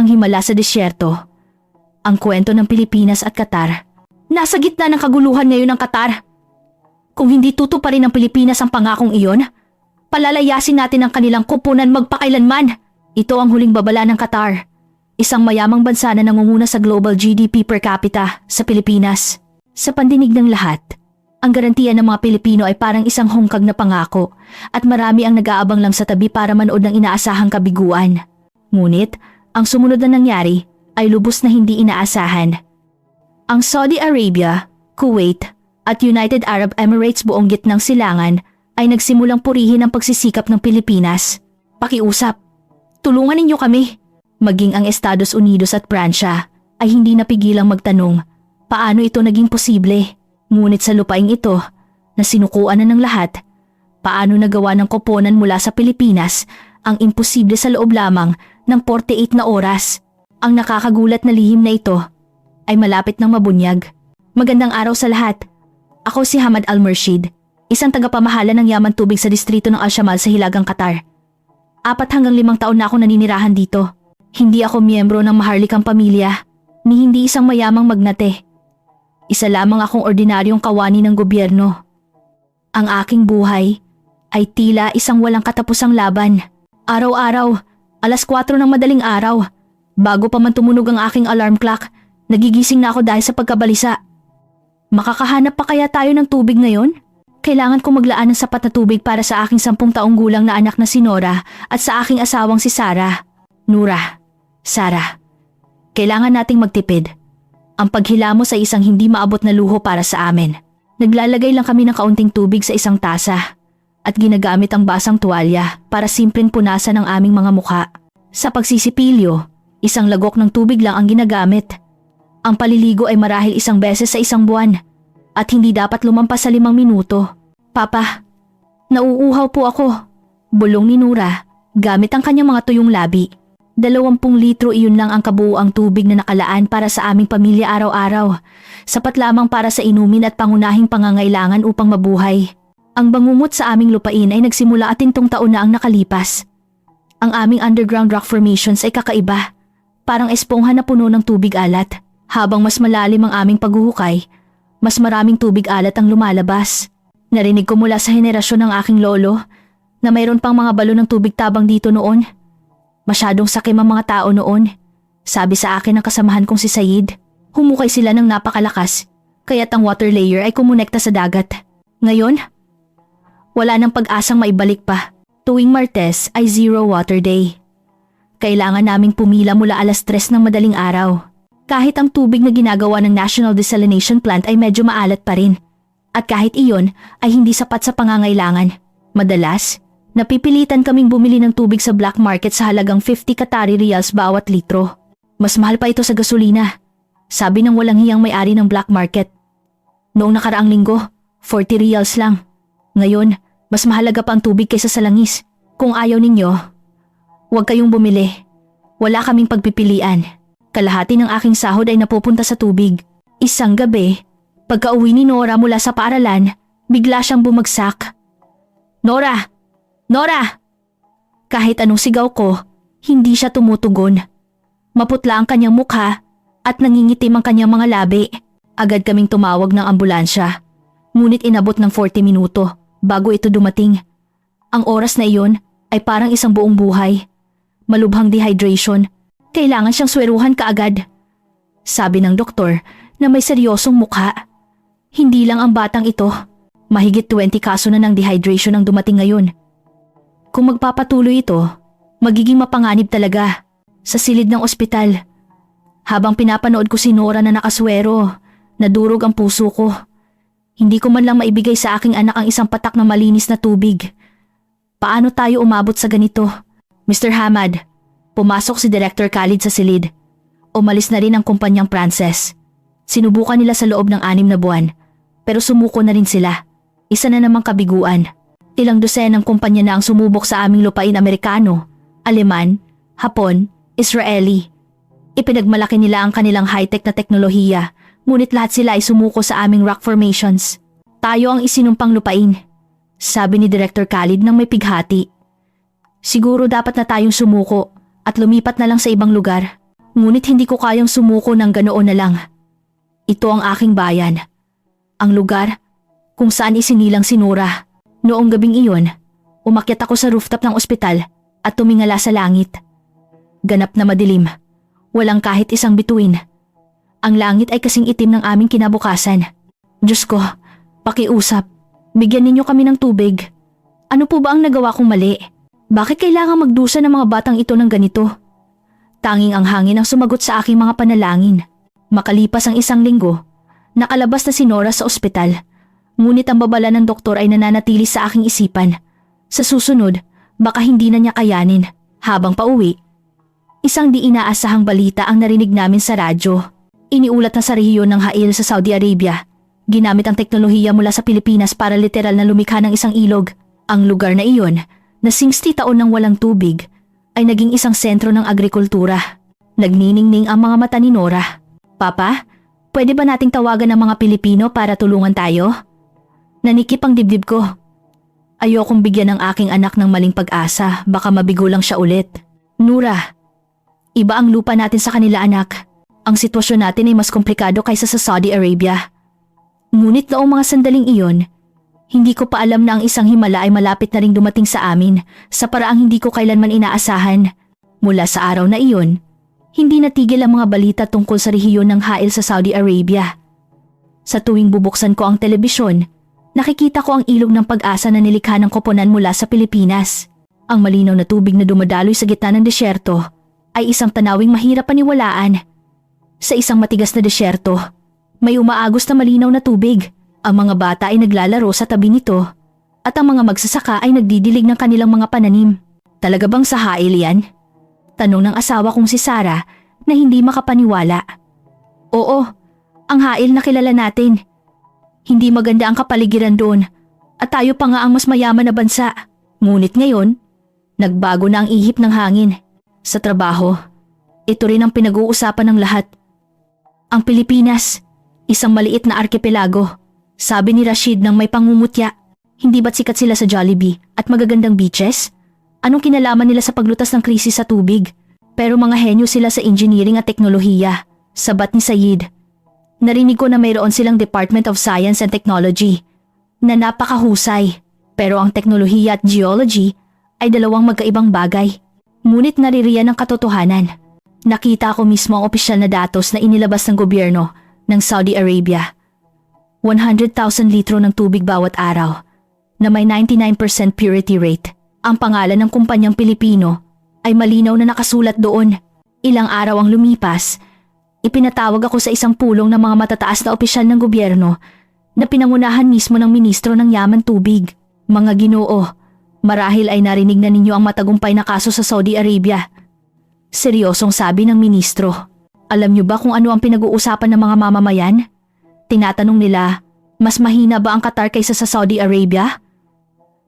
ang himala sa disyerto. Ang kwento ng Pilipinas at Qatar. Nasa gitna ng kaguluhan ngayon ng Qatar. Kung hindi tutuparin ng Pilipinas ang pangakong iyon, palalayasin natin ang kanilang kupunan magpakailanman. Ito ang huling babala ng Qatar, isang mayamang bansa na nangunguna sa global GDP per capita sa Pilipinas. Sa pandinig ng lahat, ang garantiya ng mga Pilipino ay parang isang hungkag na pangako at marami ang nag-aabang lang sa tabi para manood ng inaasahang kabiguan. Ngunit, ang sumunod na nangyari ay lubos na hindi inaasahan. Ang Saudi Arabia, Kuwait at United Arab Emirates buong gitnang silangan ay nagsimulang purihin ang pagsisikap ng Pilipinas. Pakiusap, tulungan ninyo kami. Maging ang Estados Unidos at Pransya ay hindi napigilang magtanong paano ito naging posible. Ngunit sa lupaing ito na sinukuan na ng lahat, paano nagawa ng koponan mula sa Pilipinas ang imposible sa loob lamang ng 48 na oras. Ang nakakagulat na lihim na ito ay malapit ng mabunyag. Magandang araw sa lahat. Ako si Hamad Al-Murshid, isang tagapamahala ng yaman tubig sa distrito ng Al-Shamal sa Hilagang Qatar. 4 hanggang 5 taon na ako naninirahan dito. Hindi ako miyembro ng maharlikang pamilya, ni hindi isang mayamang magnate. Isa lamang akong ordinaryong kawani ng gobyerno. Ang aking buhay ay tila isang walang katapusang laban. Araw-araw, 4:00 ng madaling araw, bago pa man tumunog ang aking alarm clock, nagigising na ako dahil sa pagkabalisa. Makakahanap pa kaya tayo ng tubig ngayon? Kailangan kong maglaan ng sapat na tubig para sa aking 10 taong gulang na anak na si Nora at sa aking asawang si Sarah. Nura, Sarah, kailangan nating magtipid. Ang paghilamos ay isang hindi maabot na luho para sa amin. Naglalagay lang kami ng kaunting tubig sa isang tasa at ginagamit ang basang tuwalya para simpleng punasan ang aming mga mukha. Sa pagsisipilyo, isang lagok ng tubig lang ang ginagamit. Ang paliligo ay marahil 1 beses sa 1 buwan at hindi dapat lumampas sa 5 minuto. Papa, nauuhaw po ako. Bulong ni Nura gamit ang kanyang mga tuyong labi. 20 litro iyon lang ang kabuuang tubig na nakalaan para sa aming pamilya araw-araw. Sapat lamang para sa inumin at pangunahing pangangailangan upang mabuhay. Ang bangungot sa aming lupain ay nagsimula 10 taon na ang nakalipas. Ang aming underground rock formations ay kakaiba. Parang espongha na puno ng tubig alat. Habang mas malalim ang aming paghuhukay, mas maraming tubig alat ang lumalabas. Narinig ko mula sa henerasyon ng aking lolo na mayroon pang mga balon ng tubig tabang dito noon. Masyadong sakim ang mga tao noon. Sabi sa akin ng kasamahan kong si Said, humukay sila ng napakalakas, kaya't ang water layer ay kumonekta sa dagat. Ngayon, wala nang pag-asang maibalik pa. Tuwing Martes ay zero water day. Kailangan naming pumila mula 3:00 ng madaling araw. Kahit ang tubig na ginagawa ng National Desalination Plant ay medyo maalat pa rin. At kahit iyon ay hindi sapat sa pangangailangan. Madalas, napipilitan kaming bumili ng tubig sa black market sa halagang 50 Qatari riyals bawat litro. Mas mahal pa ito sa gasolina, sabi ng walang hiyang may-ari ng black market. Noong nakaraang linggo, 40 riyals lang. Ngayon, mas mahalaga pa ang tubig kaysa sa langis. Kung ayaw ninyo, huwag kayong bumili. Wala kaming pagpipilian. Kalahati ng aking sahod ay napupunta sa tubig. Isang gabi, pagka-uwi ni Nora mula sa paaralan, bigla siyang bumagsak. Nora! Nora! Kahit anong sigaw ko, hindi siya tumutugon. Maputla ang kanyang mukha at nangingitim ang kanyang mga labi. Agad kaming tumawag ng ambulansya. Ngunit inabot ng 40 minuto bago ito dumating. Ang oras na iyon ay parang isang buong buhay. Malubhang dehydration. Kailangan siyang sweruhan kaagad. Sabi ng doktor na may seryosong mukha. Hindi lang ang batang ito. Mahigit 20 kaso na ng dehydration ang dumating ngayon. Kung magpapatuloy ito, magiging mapanganib talaga sa silid ng ospital. Habang pinapanood ko si Nora na nakaswero, nadurog ang puso ko. Hindi ko man lang maibigay sa aking anak ang isang patak na malinis na tubig. Paano tayo umabot sa ganito? Mr. Hamad, pumasok si Director Khalid sa silid. Umalis na rin ang kumpanyang Frances. Sinubukan nila sa loob ng 6 na buwan, pero sumuko na rin sila. Isa na namang kabiguan. Ilang dosenang kumpanya na ang sumubok sa aming lupain Amerikano, Aleman, Hapon, Israeli. Ipinagmalaki nila ang kanilang high-tech na teknolohiya, ngunit lahat sila ay sumuko sa aming rock formations. Tayo ang isinumpang lupain, sabi ni Director Khalid nang may pighati. Siguro dapat na tayong sumuko at lumipat na lang sa ibang lugar. Ngunit hindi ko kayang sumuko ng ganoon na lang. Ito ang aking bayan. Ang lugar kung saan isinilang si Nora. Noong gabing iyon, umakyat ako sa rooftop ng ospital at tumingala sa langit. Ganap na madilim. Walang kahit isang bituin. Ang langit ay kasing itim ng aming kinabukasan. Diyos ko, pakiusap. Bigyan ninyo kami ng tubig. Ano po ba ang nagawa kong mali? Bakit kailangan magdusa ng mga batang ito ng ganito? Tanging ang hangin ang sumagot sa aking mga panalangin. Makalipas ang 1 linggo, nakalabas na si Nora sa ospital. Ngunit ang babala ng doktor ay nananatili sa aking isipan. Sa susunod, baka hindi na niya kayanin. Habang pauwi, isang di inaasahang balita ang narinig namin sa radyo. Iniulat na sa rehiyon ng Hail sa Saudi Arabia. Ginamit ang teknolohiya mula sa Pilipinas para literal na lumikha ng isang ilog. Ang lugar na iyon, na 60 taon nang walang tubig, ay naging isang sentro ng agrikultura. Nagniningning ang mga mata ni Nora. Papa, pwede ba nating tawagan ng mga Pilipino para tulungan tayo? Nanikip ang dibdib ko. Ayokong bigyan ng aking anak ng maling pag-asa, baka mabigo lang siya ulit. Nora, iba ang lupa natin sa kanila anak. Ang sitwasyon natin ay mas komplikado kaysa sa Saudi Arabia. Ngunit noong mga sandaling iyon, hindi ko pa alam na ang isang himala ay malapit na ring dumating sa amin sa paraang hindi ko kailanman inaasahan. Mula sa araw na iyon, hindi natigil ang mga balita tungkol sa rehiyon ng Hail sa Saudi Arabia. Sa tuwing bubuksan ko ang telebisyon, nakikita ko ang ilog ng pag-asa na nilikha ng koponan mula sa Pilipinas. Ang malinaw na tubig na dumadaloy sa gitna ng desyerto ay isang tanawing mahirap paniwalaan. Sa isang matigas na desyerto, may umaagos na malinaw na tubig. Ang mga bata ay naglalaro sa tabi nito at ang mga magsasaka ay nagdidilig ng kanilang mga pananim. Talaga bang sa Hail yan? Tanong ng asawa kong si Sarah na hindi makapaniwala. Oo, ang Hail na kilala natin. Hindi maganda ang kapaligiran doon at tayo pa nga ang mas mayaman na bansa. Ngunit ngayon, nagbago na ang ihip ng hangin. Sa trabaho, ito rin ang pinag-uusapan ng lahat. Ang Pilipinas, isang maliit na arkipelago. Sabi ni Rashid nang may pangungutya, hindi ba't sikat sila sa Jollibee at magagandang beaches? Anong kinalaman nila sa paglutas ng krisis sa tubig? Pero mga henyo sila sa engineering at teknolohiya, sabat ni Sayid. Narinig ko na mayroon silang Department of Science and Technology na napakahusay. Pero ang teknolohiya at geology ay dalawang magkaibang bagay. Ngunit naririyan ang katotohanan. Nakita ko mismo ang opisyal na datos na inilabas ng gobyerno ng Saudi Arabia. 100,000 litro ng tubig bawat araw na may 99% purity rate. Ang pangalan ng kumpanyang Pilipino ay malinaw na nakasulat doon. Ilang araw ang lumipas, ipinatawag ako sa isang pulong ng mga matataas na opisyal ng gobyerno na pinangunahan mismo ng ministro ng yaman tubig. Mga Ginoo, marahil ay narinig na ninyo ang matagumpay na kaso sa Saudi Arabia. Seryosong sabi ng ministro. Alam niyo ba kung ano ang pinag-uusapan ng mga mamamayan? Tinatanong nila, mas mahina ba ang Qatar kaysa sa Saudi Arabia?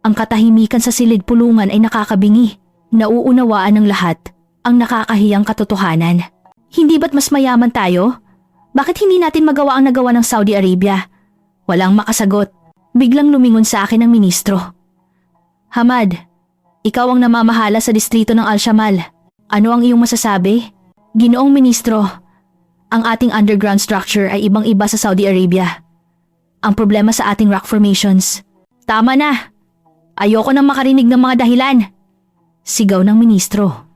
Ang katahimikan sa silid pulungan ay nakakabingi. Nauunawaan ng lahat ang nakakahiyang katotohanan. Hindi ba't mas mayaman tayo? Bakit hindi natin magawa ang nagawa ng Saudi Arabia? Walang makasagot. Biglang lumingon sa akin ang ministro. Hamad, ikaw ang namamahala sa distrito ng Al-Shamal. Ano ang iyong masasabi? Ginoong ministro, ang ating underground structure ay ibang-iba sa Saudi Arabia. Ang problema sa ating rock formations. Tama na! Ayoko nang makarinig ng mga dahilan. Sigaw ng ministro.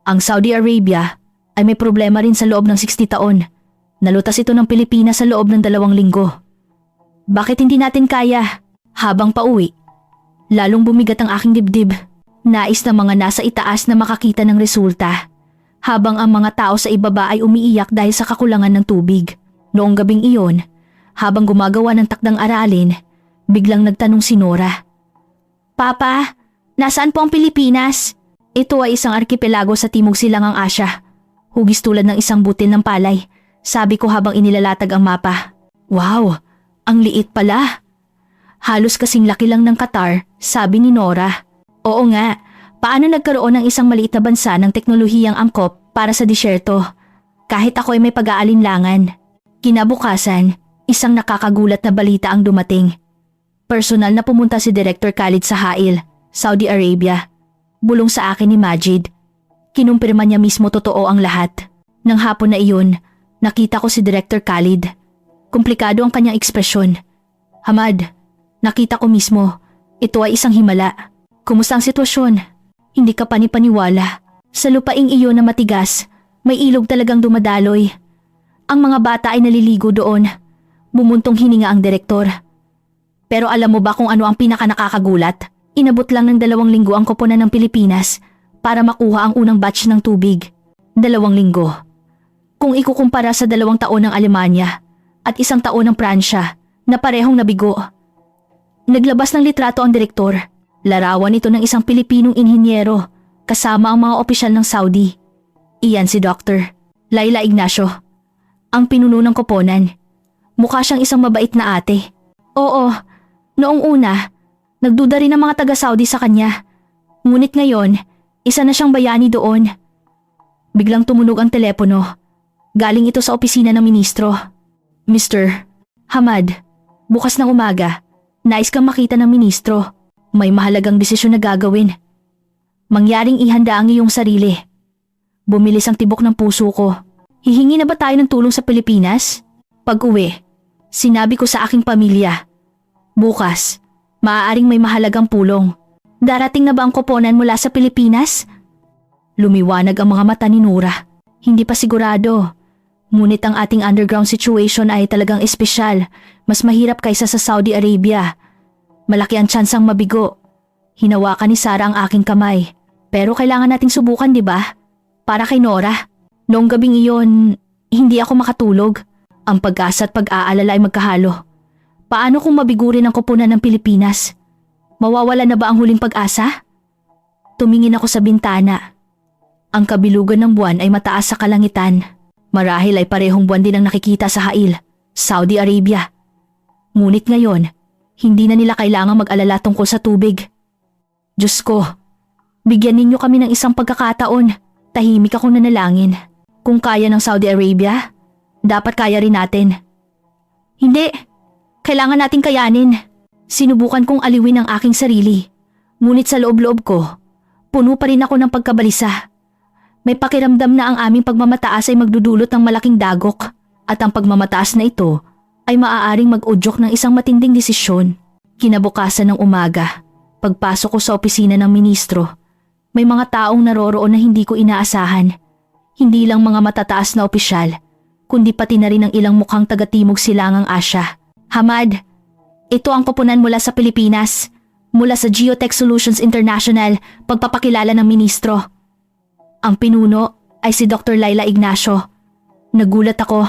Ang Saudi Arabia ay may problema rin sa loob ng 60 taon. Nalutas ito ng Pilipinas sa loob ng 2 linggo. Bakit hindi natin kaya? Habang pauwi, lalong bumigat ang aking dibdib. Nais ng mga nasa itaas na makakita ng resulta. Habang ang mga tao sa ibaba ay umiiyak dahil sa kakulangan ng tubig. Noong gabing iyon, habang gumagawa ng takdang aralin, biglang nagtanong si Nora. Papa, nasaan po ang Pilipinas? Ito ay isang arkipelago sa timog silangang Asya. Hugis tulad ng isang butil ng palay, sabi ko habang inilalatag ang mapa. Wow, ang liit pala. Halos kasing laki lang ng Qatar, sabi ni Nora. Oo nga. Paano nagkaroon ng isang maliit na bansa ng teknolohiyang angkop para sa disyerto? Kahit ako ay may pag-aalinlangan. Kinabukasan, isang nakakagulat na balita ang dumating. Personal na pumunta si Director Khalid sa Hail, Saudi Arabia. Bulong sa akin ni Majid. Kinumpirma niya mismo totoo ang lahat. Nang hapon na iyon, nakita ko si Director Khalid. Komplikado ang kanyang ekspresyon. Hamad, nakita ko mismo. Ito ay isang himala. Kumusta ang sitwasyon? Hindi ka panipaniwala. Sa lupaing iyon na matigas, may ilog talagang dumadaloy. Ang mga bata ay naliligo doon. Bumuntong hininga ang direktor. Pero alam mo ba kung ano ang pinakanakakagulat? Inabot lang ng 2 linggo ang koponan ng Pilipinas para makuha ang unang batch ng tubig. 2 linggo. Kung ikukumpara sa 2 taon ng Alemanya at 1 taon ng Pransya na parehong nabigo. Naglabas ng litrato ang direktor. Larawan ito ng isang Pilipinong inhinyero kasama ang mga opisyal ng Saudi. Iyan si Dr. Laila Ignacio, ang pinuno ng koponan. Mukha siyang isang mabait na ate. Oo, noong una, nagduda rin ang mga taga-Saudi sa kanya. Ngunit ngayon, isa na siyang bayani doon. Biglang tumunog ang telepono. Galing ito sa opisina ng ministro. Mr. Hamad, bukas ng umaga, nais kang makita ng ministro. May mahalagang desisyon na gagawin. Mangyaring ihanda ang iyong sarili. Bumilis ang tibok ng puso ko. Hihingi na ba tayo ng tulong sa Pilipinas? Pag-uwi, sinabi ko sa aking pamilya. Bukas, maaaring may mahalagang pulong. Darating na ba ang koponan mula sa Pilipinas? Lumiwanag ang mga mata ni Nora. Hindi pa sigurado. Ngunit ang ating underground situation ay talagang espesyal. Mas mahirap kaysa sa Saudi Arabia. Malaki ang tsansang mabigo. Hinawakan ni Sarah ang aking kamay. Pero kailangan nating subukan, di ba? Para kay Nora. Noong gabing iyon, hindi ako makatulog. Ang pag-asa at pag-aalala ay magkahalo. Paano kung mabigo rin ang koponan ng Pilipinas? Mawawala na ba ang huling pag-asa? Tumingin ako sa bintana. Ang kabilugan ng buwan ay mataas sa kalangitan. Marahil ay parehong buwan din ang nakikita sa Hail, Saudi Arabia. Ngunit ngayon, hindi na nila kailangang mag-alala tungkol sa tubig. Diyos ko, bigyan ninyo kami ng isang pagkakataon. Tahimik akong nanalangin. Kung kaya ng Saudi Arabia, dapat kaya rin natin. Hindi, kailangan nating kayanin. Sinubukan kong aliwin ang aking sarili. Ngunit sa loob-loob ko, puno pa rin ako ng pagkabalisa. May pakiramdam na ang aming pagmamataas ay magdudulot ng malaking dagok at ang pagmamataas na ito ay maaaring mag-udyok ng isang matinding desisyon. Kinabukasan ng umaga, pagpasok ko sa opisina ng ministro, may mga taong naroroon na hindi ko inaasahan. Hindi lang mga matataas na opisyal, kundi pati na rin ang ilang mukhang taga-timog silangang Asya. Hamad, ito ang koponan mula sa Pilipinas, mula sa Geotech Solutions International, pagpapakilala ng ministro. Ang pinuno ay si Dr. Laila Ignacio. Nagulat ako.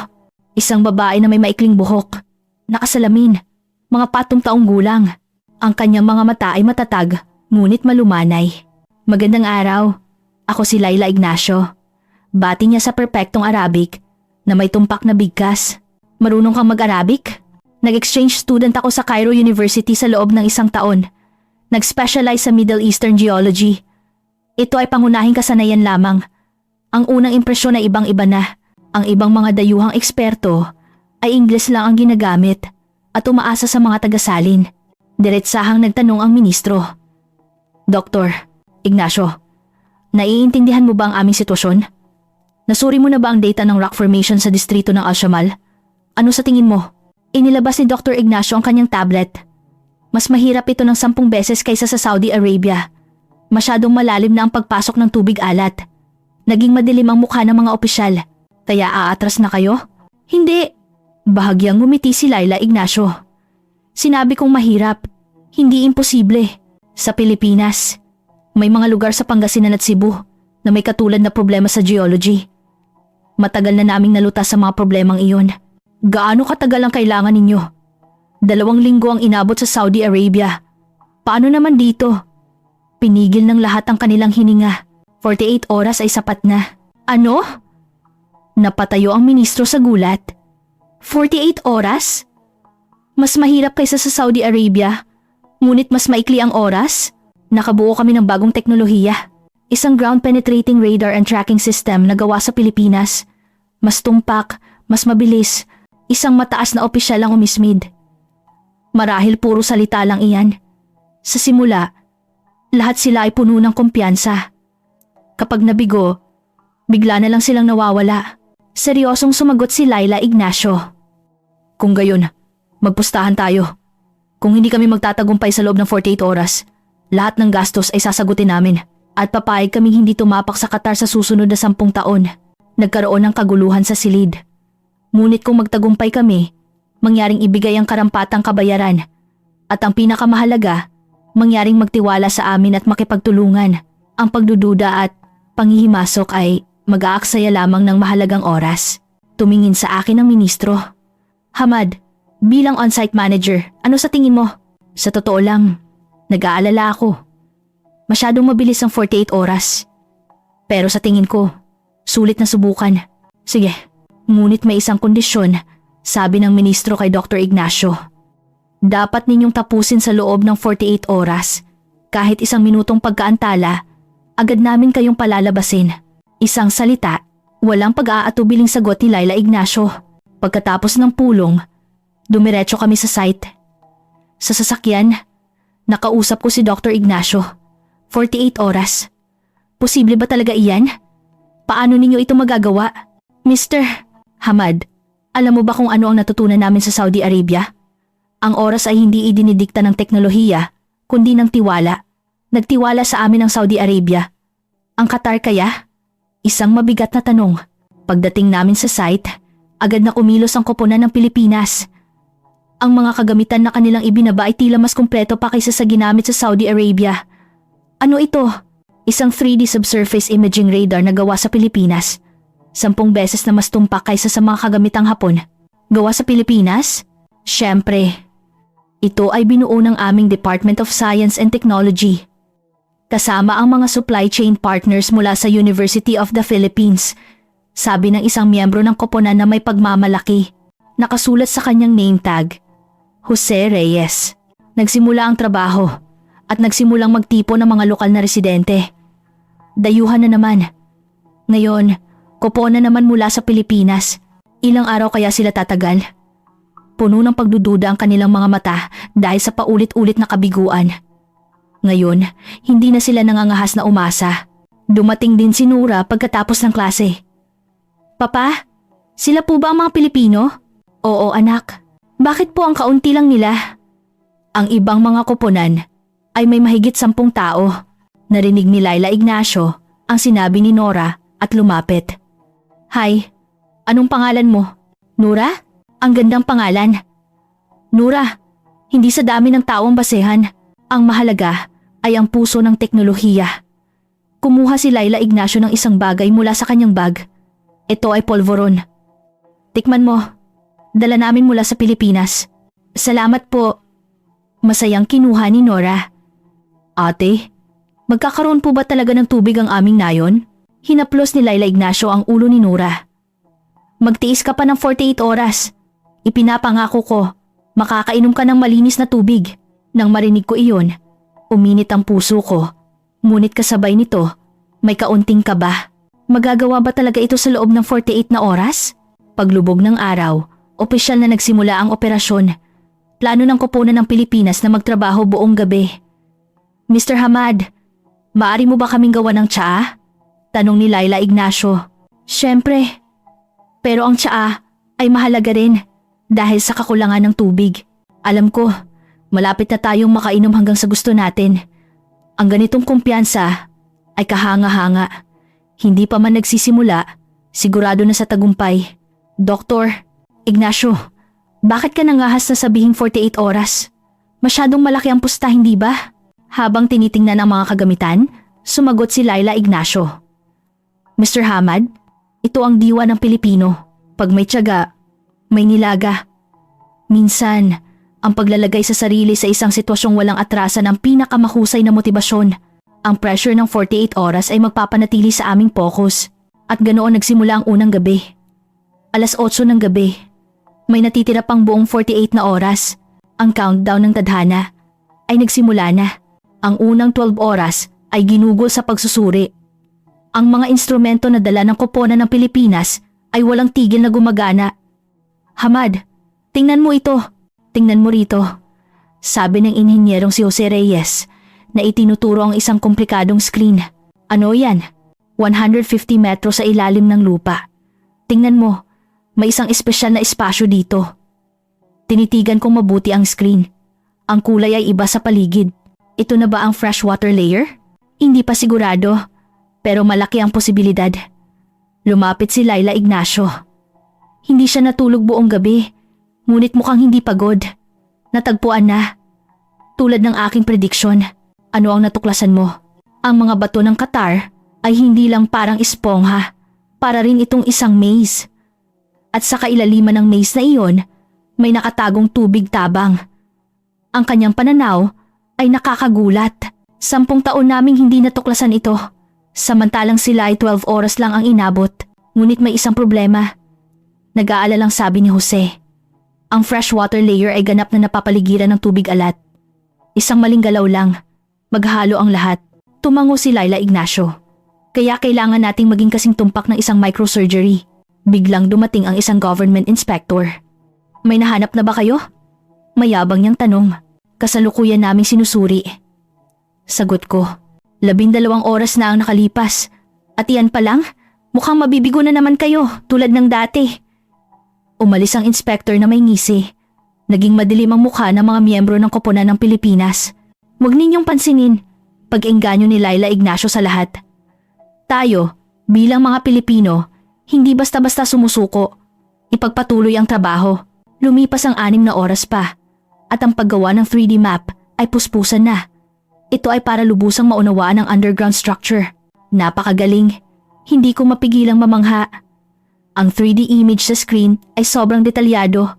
Isang babae na may maikling buhok. Nakasalamin. Mga 4 taong gulang. Ang kanyang mga mata ay matatag, ngunit malumanay. Magandang araw. Ako si Laila Ignacio. Bati niya sa perpektong Arabic na may tumpak na bigkas. Marunong kang mag-Arabic? Nag-exchange student ako sa Cairo University sa loob ng 1 taon. Nag-specialize sa Middle Eastern Geology. Ito ay pangunahing kasanayan lamang. Ang unang impresyon ay ibang-iba na. Ang ibang mga dayuhang eksperto ay Ingles lang ang ginagamit at umaasa sa mga tagasalin. Diretsahang nagtanong ang ministro. Dr. Ignacio, naiintindihan mo ba ang aming sitwasyon? Nasuri mo na ba ang data ng rock formation sa distrito ng Al-Shamal? Ano sa tingin mo? Inilabas ni Dr. Ignacio ang kanyang tablet. Mas mahirap ito ng 10 beses kaysa sa Saudi Arabia. Masyadong malalim na ang pagpasok ng tubig alat. Naging madilim ang mukha ng mga opisyal. Kaya aatras na kayo? Hindi. Bahagyang ngumiti si Laila Ignacio. Sinabi kong mahirap. Hindi imposible. Sa Pilipinas, may mga lugar sa Pangasinan at Cebu na may katulad na problema sa geology. Matagal na naming nalutas sa mga problemang iyon. Gaano katagal ang kailangan ninyo? 2 linggo ang inabot sa Saudi Arabia. Paano naman dito? Pinigil ng lahat ang kanilang hininga. 48 oras ay sapat na. Ano? Napatayo ang ministro sa gulat. 48 oras? Mas mahirap kaysa sa Saudi Arabia, ngunit mas maikli ang oras? Nakabuo kami ng bagong teknolohiya. Isang ground-penetrating radar and tracking system na gawa sa Pilipinas. Mas tumpak, mas mabilis. Isang mataas na opisyal ang umismid. Marahil puro salita lang iyan. Sa simula, lahat sila ay puno ng kumpiyansa. Kapag nabigo, bigla na lang silang nawawala. Seryosong sumagot si Laila Ignacio. Kung gayon, magpustahan tayo. Kung hindi kami magtatagumpay sa loob ng 48 oras, lahat ng gastos ay sasagutin namin at papayag kaming hindi tumapak sa Qatar sa susunod na 10 taon. Nagkaroon ng kaguluhan sa silid. Ngunit kung magtagumpay kami, mangyaring ibigay ang karampatang kabayaran at ang pinakamahalaga, mangyaring magtiwala sa amin at makipagtulungan. Ang pagdududa at panghihimasok ay mag-aaksaya lamang ng mahalagang oras. Tumingin sa akin ang ministro. Hamad, bilang on-site manager, ano sa tingin mo? Sa totoo lang, nag-aalala ako. Masyadong mabilis ang 48 oras. Pero sa tingin ko, sulit na subukan. Sige, ngunit may isang kondisyon, sabi ng ministro kay Dr. Ignacio. Dapat ninyong tapusin sa loob ng 48 oras. Kahit 1 minutong pagkaantala, agad namin kayong palalabasin. Isang salita, walang pag-aatubiling sagot ni Laila Ignacio. Pagkatapos ng pulong, dumiretso kami sa site. Sa sasakyan, nakausap ko si Dr. Ignacio. 48 oras. Posible ba talaga iyan? Paano ninyo ito magagawa? Mr. Hamad, alam mo ba kung ano ang natutunan namin sa Saudi Arabia? Ang oras ay hindi idinidikta ng teknolohiya, kundi ng tiwala. Nagtiwala sa amin ang Saudi Arabia. Ang Qatar kaya? Isang mabigat na tanong. Pagdating namin sa site, agad na kumilos ang koponan ng Pilipinas. Ang mga kagamitan na kanilang ibinaba ay tila mas kumpleto pa kaysa sa ginamit sa Saudi Arabia. Ano ito? Isang 3D subsurface imaging radar na gawa sa Pilipinas. 10 beses na mas tumpak kaysa sa mga kagamitang Hapon. Gawa sa Pilipinas? Siyempre. Ito ay binuo ng aming Department of Science and Technology. Kasama ang mga supply chain partners mula sa University of the Philippines. Sabi ng isang miyembro ng koponan na may pagmamalaki. Nakasulat sa kanyang name tag, Jose Reyes. Nagsimula ang trabaho at nagsimulang magtipo ng mga lokal na residente. Dayuhan na naman. Ngayon, koponan naman mula sa Pilipinas. Ilang araw kaya sila tatagal? Puno ng pagdududa ang kanilang mga mata dahil sa paulit-ulit na kabiguan. Ngayon, hindi na sila nangangahas na umasa. Dumating din si Nura pagkatapos ng klase. Papa, sila po ba ang mga Pilipino? Oo anak. Bakit po ang kaunti lang nila? Ang ibang mga koponan ay may mahigit 10 tao. Narinig ni Laila Ignacio ang sinabi ni Nora at lumapit. Hi, anong pangalan mo? Nura? Ang gandang pangalan. Nura, hindi sa dami ng tao ang basehan. Ang mahalaga ay ang puso ng teknolohiya. Kumuha si Laila Ignacio ng isang bagay mula sa kanyang bag. Ito ay polvoron. Tikman mo. Dala namin mula sa Pilipinas. Salamat po. Masayang kinuha ni Nora. Ate, magkakaroon po ba talaga ng tubig ang aming nayon? Hinaplos ni Laila Ignacio ang ulo ni Nora. Magtiis ka pa ng 48 oras. Ipinapangako ko, makakainom ka ng malinis na tubig. Nang marinig ko iyon, uminit ang puso ko. Ngunit kasabay nito, may kaunting kaba. Magagawa ba talaga ito sa loob ng 48 na oras? Paglubog ng araw, opisyal na nagsimula ang operasyon. Plano ng koponan ng Pilipinas na magtrabaho buong gabi. Mr. Hamad, maaari mo ba kaming gawa ng tsaa? Tanong ni Laila Ignacio. Siyempre. Pero ang tsaa ay mahalaga rin dahil sa kakulangan ng tubig. Alam ko, malapit na tayong makainom hanggang sa gusto natin. Ang ganitong kumpiyansa ay kahanga-hanga. Hindi pa man nagsisimula, sigurado na sa tagumpay. Dr. Ignacio, bakit ka nangahas na sabihing 48 oras? Masyadong malaki ang pusta, hindi ba? Habang tinitingnan ang mga kagamitan, sumagot si Laila Ignacio. Mr. Hamad, ito ang diwa ng Pilipino. Pag may tiyaga, may nilaga. Minsan, ang paglalagay sa sarili sa isang sitwasyong walang atrasan ang pinakamahusay na motibasyon. Ang pressure ng 48 oras ay magpapanatili sa aming focus. At ganoon nagsimula ang unang gabi. 8:00 ng gabi. May natitira pang buong 48 na oras. Ang countdown ng tadhana ay nagsimula na. Ang unang 12 oras ay ginugol sa pagsusuri. Ang mga instrumento na dala ng koponan ng Pilipinas ay walang tigil na gumagana. Hamad, tingnan mo ito. Tingnan mo rito. Sabi ng inhinyerong si Jose Reyes na itinuturo ang isang komplikadong screen. Ano yan? 150 metro sa ilalim ng lupa. Tingnan mo, may isang espesyal na espasyo dito. Tinitigan kong mabuti ang screen. Ang kulay ay iba sa paligid. Ito na ba ang freshwater layer? Hindi pa sigurado, pero malaki ang posibilidad. Lumapit si Laila Ignacio. Hindi siya natulog buong gabi, ngunit mukhang hindi pagod. Natagpuan na. Tulad ng aking prediksyon, ano ang natuklasan mo? Ang mga bato ng Qatar ay hindi lang parang espongha, para rin itong isang maze. At sa kailaliman ng maze na iyon, may nakatagong tubig tabang. Ang kanyang pananaw ay nakakagulat. 10 taon naming hindi natuklasan ito. Samantalang sila ay 12 oras lang ang inabot. Ngunit may isang problema. Nag-aalalang sabi ni Jose. Ang freshwater layer ay ganap na napapaligiran ng tubig alat. Isang maling galaw lang. Maghalo ang lahat. Tumango si Laila Ignacio. Kaya kailangan nating maging kasing tumpak ng isang microsurgery. Biglang dumating ang isang government inspector. May nahanap na ba kayo? Mayabang niyang tanong. Kasalukuyan naming sinusuri. Sagot ko. 12 oras na ang nakalipas. At iyan pa lang, mukhang mabibigo na naman kayo tulad ng dati. Umalis ang inspector na may ngisi. Naging madilim ang mukha ng mga miyembro ng koponan ng Pilipinas. Huwag ninyong pansinin, pag-engganyo ni Laila Ignacio sa lahat. Tayo, bilang mga Pilipino, hindi basta-basta sumusuko. Ipagpatuloy ang trabaho. Lumipas ang 6 na oras pa. At ang paggawa ng 3D map ay puspusan na. Ito ay para lubusang maunawaan ang underground structure. Napakagaling. Hindi ko mapigilang mamangha. Ang 3D image sa screen ay sobrang detalyado.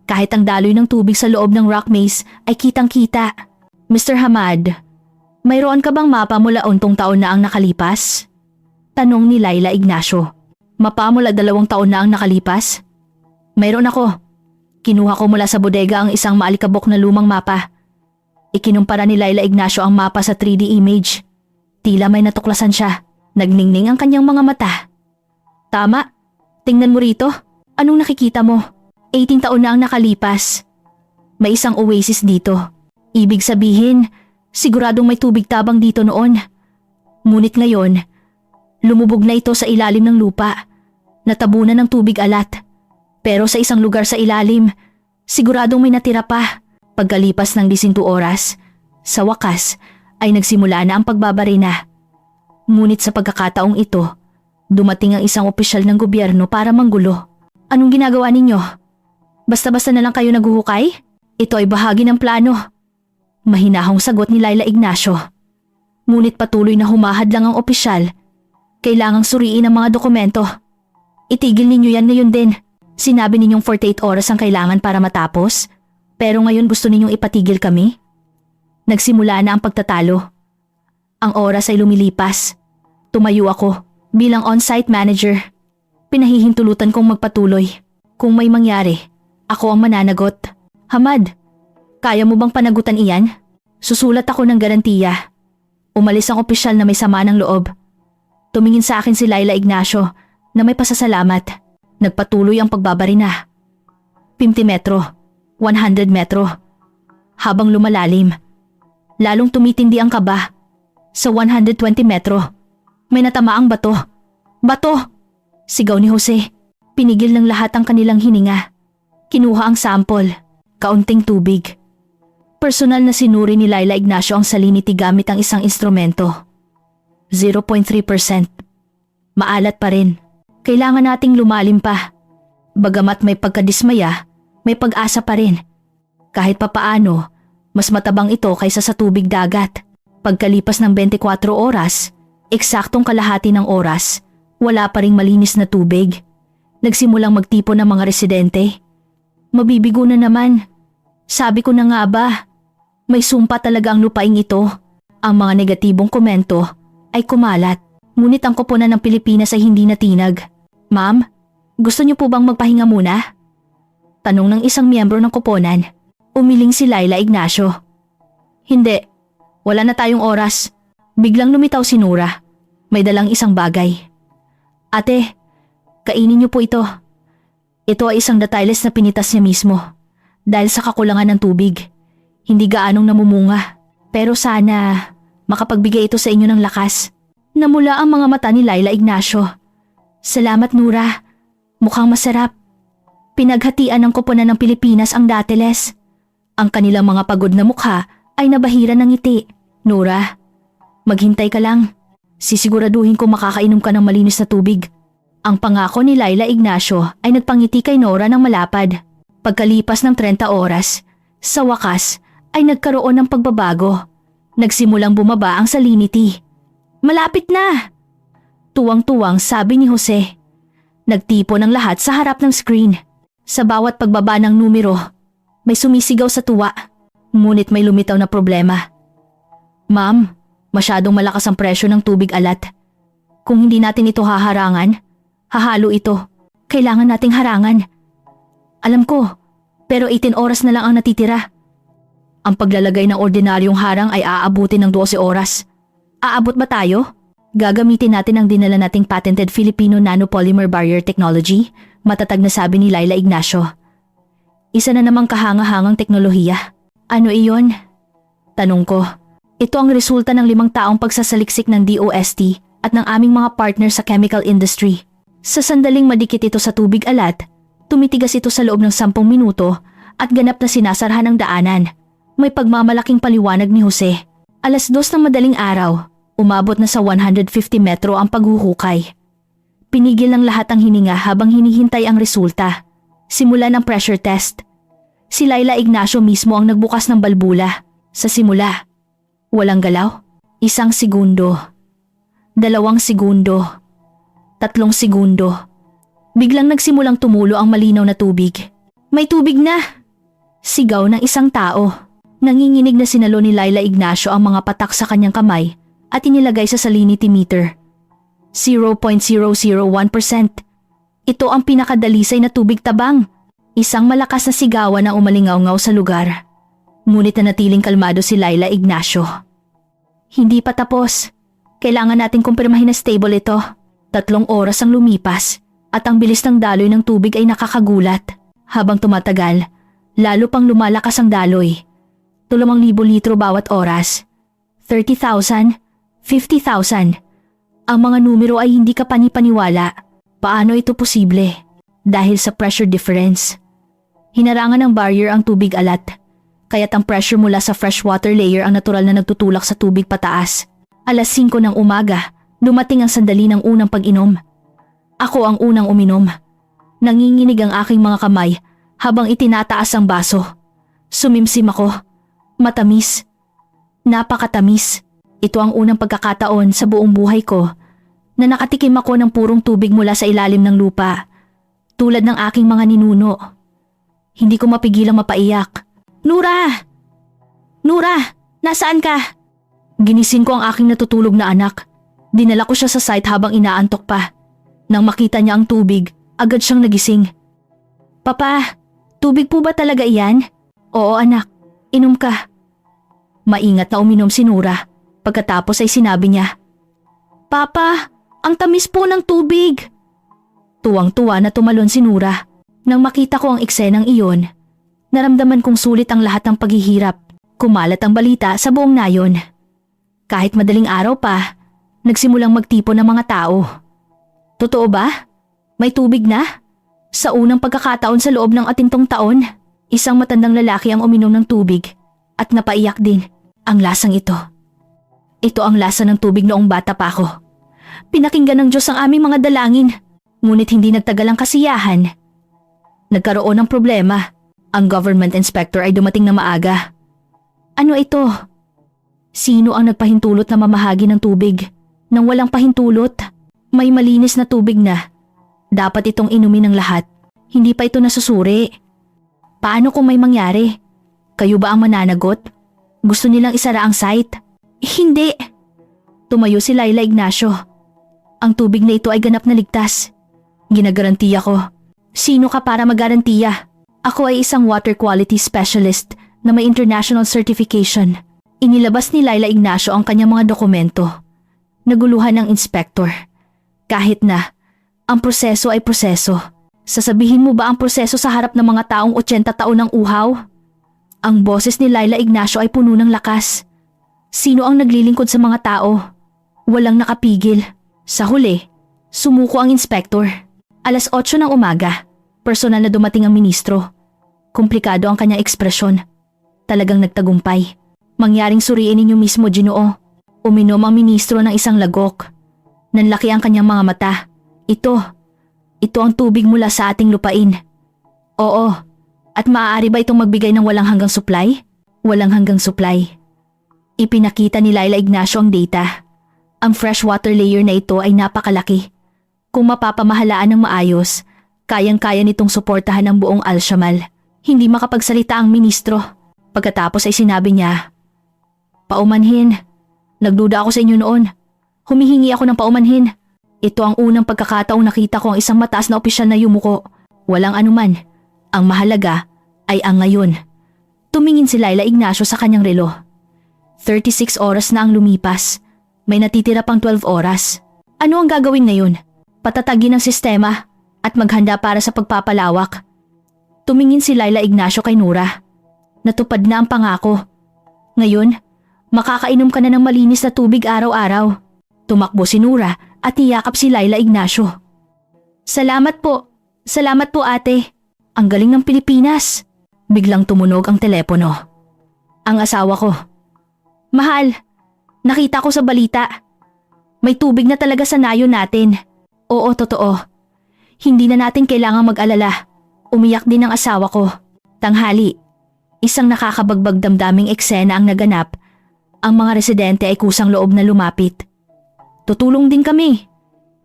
Kahit ang daloy ng tubig sa loob ng rock maze ay kitang-kita. Mr. Hamad, mayroon ka bang mapa mula 8 taon na ang nakalipas? Tanong ni Laila Ignacio. Mapa mula 2 taon na ang nakalipas? Mayroon ako. Kinuha ko mula sa bodega ang isang maalikabok na lumang mapa. Ikinumpara ni Laila Ignacio ang mapa sa 3D image. Tila may natuklasan siya. Nagningning ang kanyang mga mata. Tama. Tingnan mo rito. Anong nakikita mo? 18 taon na ang nakalipas. May isang oasis dito. Ibig sabihin, siguradong may tubig tabang dito noon. Ngunit ngayon, lumubog na ito sa ilalim ng lupa. Natabunan ng tubig alat. Pero sa isang lugar sa ilalim, siguradong may natira pa. Pagkalipas ng 12 oras, sa wakas ay nagsimula na ang pagbabarina. Ngunit sa pagkakataong ito, dumating ang isang opisyal ng gobyerno para manggulo. Anong ginagawa ninyo? Basta-basta na lang kayo naghuhukay? Ito ay bahagi ng plano. Mahinahong sagot ni Laila Ignacio. Ngunit patuloy na humahad lang ang opisyal. Kailangang suriin ang mga dokumento. Itigil ninyo yan ngayon din. Sinabi ninyong 48 oras ang kailangan para matapos. Pero ngayon gusto ninyong ipatigil kami? Nagsimula na ang pagtatalo. Ang oras ay lumilipas. Tumayo ako bilang on-site manager. Pinahihintulutan kong magpatuloy. Kung may mangyari, ako ang mananagot. Hamad, kaya mo bang panagutan iyan? Susulat ako ng garantiya. Umalis ang opisyal na may sama ng loob. Tumingin sa akin si Laila Ignacio na may pasasalamat. Nagpatuloy ang pagbabarina. 50 metro, 100 metro. Habang lumalalim, lalong tumitindi ang kaba. Sa 120 metro, may natamaang bato. Bato! Sigaw ni Jose. Pinigil ng lahat ang kanilang hininga. Kinuha ang sample, kaunting tubig. Personal na sinuri ni Laila Ignacio ang salinity gamit ang isang instrumento. 0.3%. Maalat pa rin. Kailangan nating lumalim pa. Bagamat may pagkadismaya, may pag-asa pa rin. Kahit papaano, mas matabang ito kaysa sa tubig dagat. Pagkalipas ng 24 oras, eksaktong kalahati ng oras, wala pa ring malinis na tubig. Nagsimulang magtipon ng mga residente. Mabibigo na naman. Sabi ko na nga ba, may sumpa talaga ang lupaing ito. Ang mga negatibong komento ay kumalat. Ngunit ang koponan ng Pilipinas ay hindi natinag. Ma'am, gusto niyo po bang magpahinga muna? Tanong ng isang miyembro ng koponan. Umiling si Laila Ignacio. Hindi, wala na tayong oras. Biglang lumitaw si Nura. May dalang isang bagay. Ate, kainin niyo po ito. Ito ay isang datiles na pinitas niya mismo. Dahil sa kakulangan ng tubig, hindi gaanong namumunga. Pero sana makapagbigay ito sa inyo ng lakas. Namula ang mga mata ni Laila Ignacio. Salamat Nura. Mukhang masarap. Pinaghatian ng koponan ng Pilipinas ang dateles. Ang kanilang mga pagod na mukha ay nabahira ng ngiti. Nora, maghintay ka lang. Sisiguraduhin ko makakainom ka ng malinis na tubig. Ang pangako ni Laila Ignacio ay nagpangiti kay Nora ng malapad. Pagkalipas ng 30 oras, sa wakas ay nagkaroon ng pagbabago. Nagsimulang bumaba ang salinity. Malapit na! Tuwang-tuwang sabi ni Jose. Nagtipo ng lahat sa harap ng screen. Sa bawat pagbaba ng numero, may sumisigaw sa tuwa. Ngunit may lumitaw na problema. Ma'am, masyadong malakas ang presyo ng tubig alat. Kung hindi natin ito haharangan, hahalo ito. Kailangan nating harangan. Alam ko, pero 18 oras na lang ang natitira. Ang paglalagay ng ordinaryong harang ay aabutin ng 12 oras. Aabot ba tayo? Gagamitin natin ang dinala nating patented Filipino nanopolymer barrier technology, matatag na sabi ni Laila Ignacio. Isa na namang kahanga-hangang teknolohiya. Ano iyon? Tanong ko. Ito ang resulta ng 5 taong pagsasaliksik ng DOST at ng aming mga partner sa chemical industry. Sa sandaling madikit ito sa tubig alat, tumitigas ito sa loob ng 10 minuto at ganap na sinasarhan ng daanan. May pagmamalaking paliwanag ni Jose. 2:00 ng madaling araw. Umabot na sa 150 metro ang paghuhukay. Pinigil ng lahat ang hininga habang hinihintay ang resulta. Simula ng pressure test. Si Laila Ignacio mismo ang nagbukas ng balbula. Sa simula, walang galaw. 1 segundo. 2 segundo. 3 segundo. Biglang nagsimulang tumulo ang malinaw na tubig. May tubig na! Sigaw ng isang tao. Nanginginig na sinalo ni Laila Ignacio ang mga patak sa kanyang kamay at inilagay sa salinity meter. 0.001%. Ito ang pinakadalisay na tubig tabang. Isang malakas na sigawan ang umalingaw-ngaw sa lugar. Ngunit nanatiling kalmado si Laila Ignacio. Hindi pa tapos. Kailangan nating kumpirmahin na stable ito. 3 oras ang lumipas at ang bilis ng daloy ng tubig ay nakakagulat. Habang tumatagal, lalo pang lumalakas ang daloy. 2,000 litro bawat oras. 30,000, 50,000. Ang mga numero ay hindi ka panipaniwala. Paano ito posible? Dahil sa pressure difference. Hinarangan ng barrier ang tubig alat, kaya't ang pressure mula sa freshwater layer ang natural na nagtutulak sa tubig pataas. 5:00 ng umaga, dumating ang sandali ng unang pag-inom. Ako ang unang uminom. Nanginginig ang aking mga kamay habang itinataas ang baso. Sumimsim ako. Matamis. Napakatamis. Ito ang unang pagkakataon sa buong buhay ko na nakatikim ako ng purong tubig mula sa ilalim ng lupa, tulad ng aking mga ninuno. Hindi ko mapigilang mapaiyak. Nora! Nora! Nasaan ka? Ginising ko ang aking natutulog na anak. Dinala ko siya sa site habang inaantok pa. Nang makita niya ang tubig, agad siyang nagising. Papa, tubig po ba talaga iyan? Oo anak, inom ka. Maingat na uminom si Nora. Pagkatapos ay sinabi niya, Papa, ang tamis po ng tubig. Tuwang-tuwa na tumalon si Nora. Nang makita ko ang eksenang iyon, naramdaman kong sulit ang lahat ng paghihirap. Kumalat ang balita sa buong nayon. Kahit madaling araw pa, nagsimulang magtipon ng mga tao. Totoo ba? May tubig na? Sa unang pagkakataon sa loob ng 80 taon, isang matandang lalaki ang uminom ng tubig at napaiyak din. Ang lasang ito. Ito ang lasa ng tubig noong bata pa ako. Pinakinggan ng Diyos ang aming mga dalangin, ngunit hindi nagtagal ang kasiyahan. Nagkaroon ng problema. Ang government inspector ay dumating na maaga. Ano ito? Sino ang nagpahintulot na mamahagi ng tubig? Nang walang pahintulot, may malinis na tubig na. Dapat itong inumin ng lahat. Hindi pa ito nasusuri. Paano kung may mangyari? Kayo ba ang mananagot? Gusto nilang isara ang site? Hindi. Tumayo si Laila Ignacio. Ang tubig na ito ay ganap na ligtas. Ginagarantiya ko. Sino ka para magarantiya? Ako ay isang water quality specialist na may international certification. Inilabas ni Laila Ignacio ang kanyang mga dokumento. Naguluhan ng inspector. Kahit na, ang proseso ay proseso. Sasabihin mo ba ang proseso sa harap ng mga taong 80 taon ng uhaw? Ang boses ni Laila Ignacio ay puno ng lakas. Sino ang naglilingkod sa mga tao? Walang nakapigil. Sa huli, sumuko ang inspector. 8:00 ng umaga, personal na dumating ang ministro. Komplikado ang kanyang ekspresyon. Talagang nagtagumpay. Mangyaring suriin ninyo mismo, Ginoo. Uminom ang ministro ng isang lagok. Nanlaki ang kanyang mga mata. Ito ang tubig mula sa ating lupain. Oo, at maaari ba itong magbigay ng walang hanggang supply? Walang hanggang supply. Ipinakita ni Laila Ignacio ang data. Ang freshwater layer na ito ay napakalaki. Kung mapapamahalaan ng maayos, kayang-kaya nitong suportahan ang buong Al-Shamal. Hindi makapagsalita ang ministro. Pagkatapos ay sinabi niya, "Paumanhin. Nagduda ako sa inyo noon. Humihingi ako ng paumanhin. Ito ang unang pagkakataong nakita ko ang isang mataas na opisyal na yumuko. Walang anuman. Ang mahalaga ay ang ngayon." Tumingin si Laila Ignacio sa kanyang relo. 36 oras na ang lumipas. May natitira pang 12 oras. Ano ang gagawin ngayon? Patatagin ang sistema at maghanda para sa pagpapalawak. Tumingin si Laila Ignacio kay Nura. Natupad na ang pangako. Ngayon, makakainom ka na ng malinis na tubig araw-araw. Tumakbo si Nura at iyakap si Laila Ignacio. Salamat po. Salamat po, ate. Ang galing ng Pilipinas. Biglang tumunog ang telepono. Ang asawa ko. Mahal, nakita ko sa balita. May tubig na talaga sa nayo natin. Oo, totoo. Hindi na natin kailangang mag-alala. Umiyak din ang asawa ko. Tanghali, isang nakakabagbag damdaming eksena ang naganap. Ang mga residente ay kusang loob na lumapit. Tutulong din kami.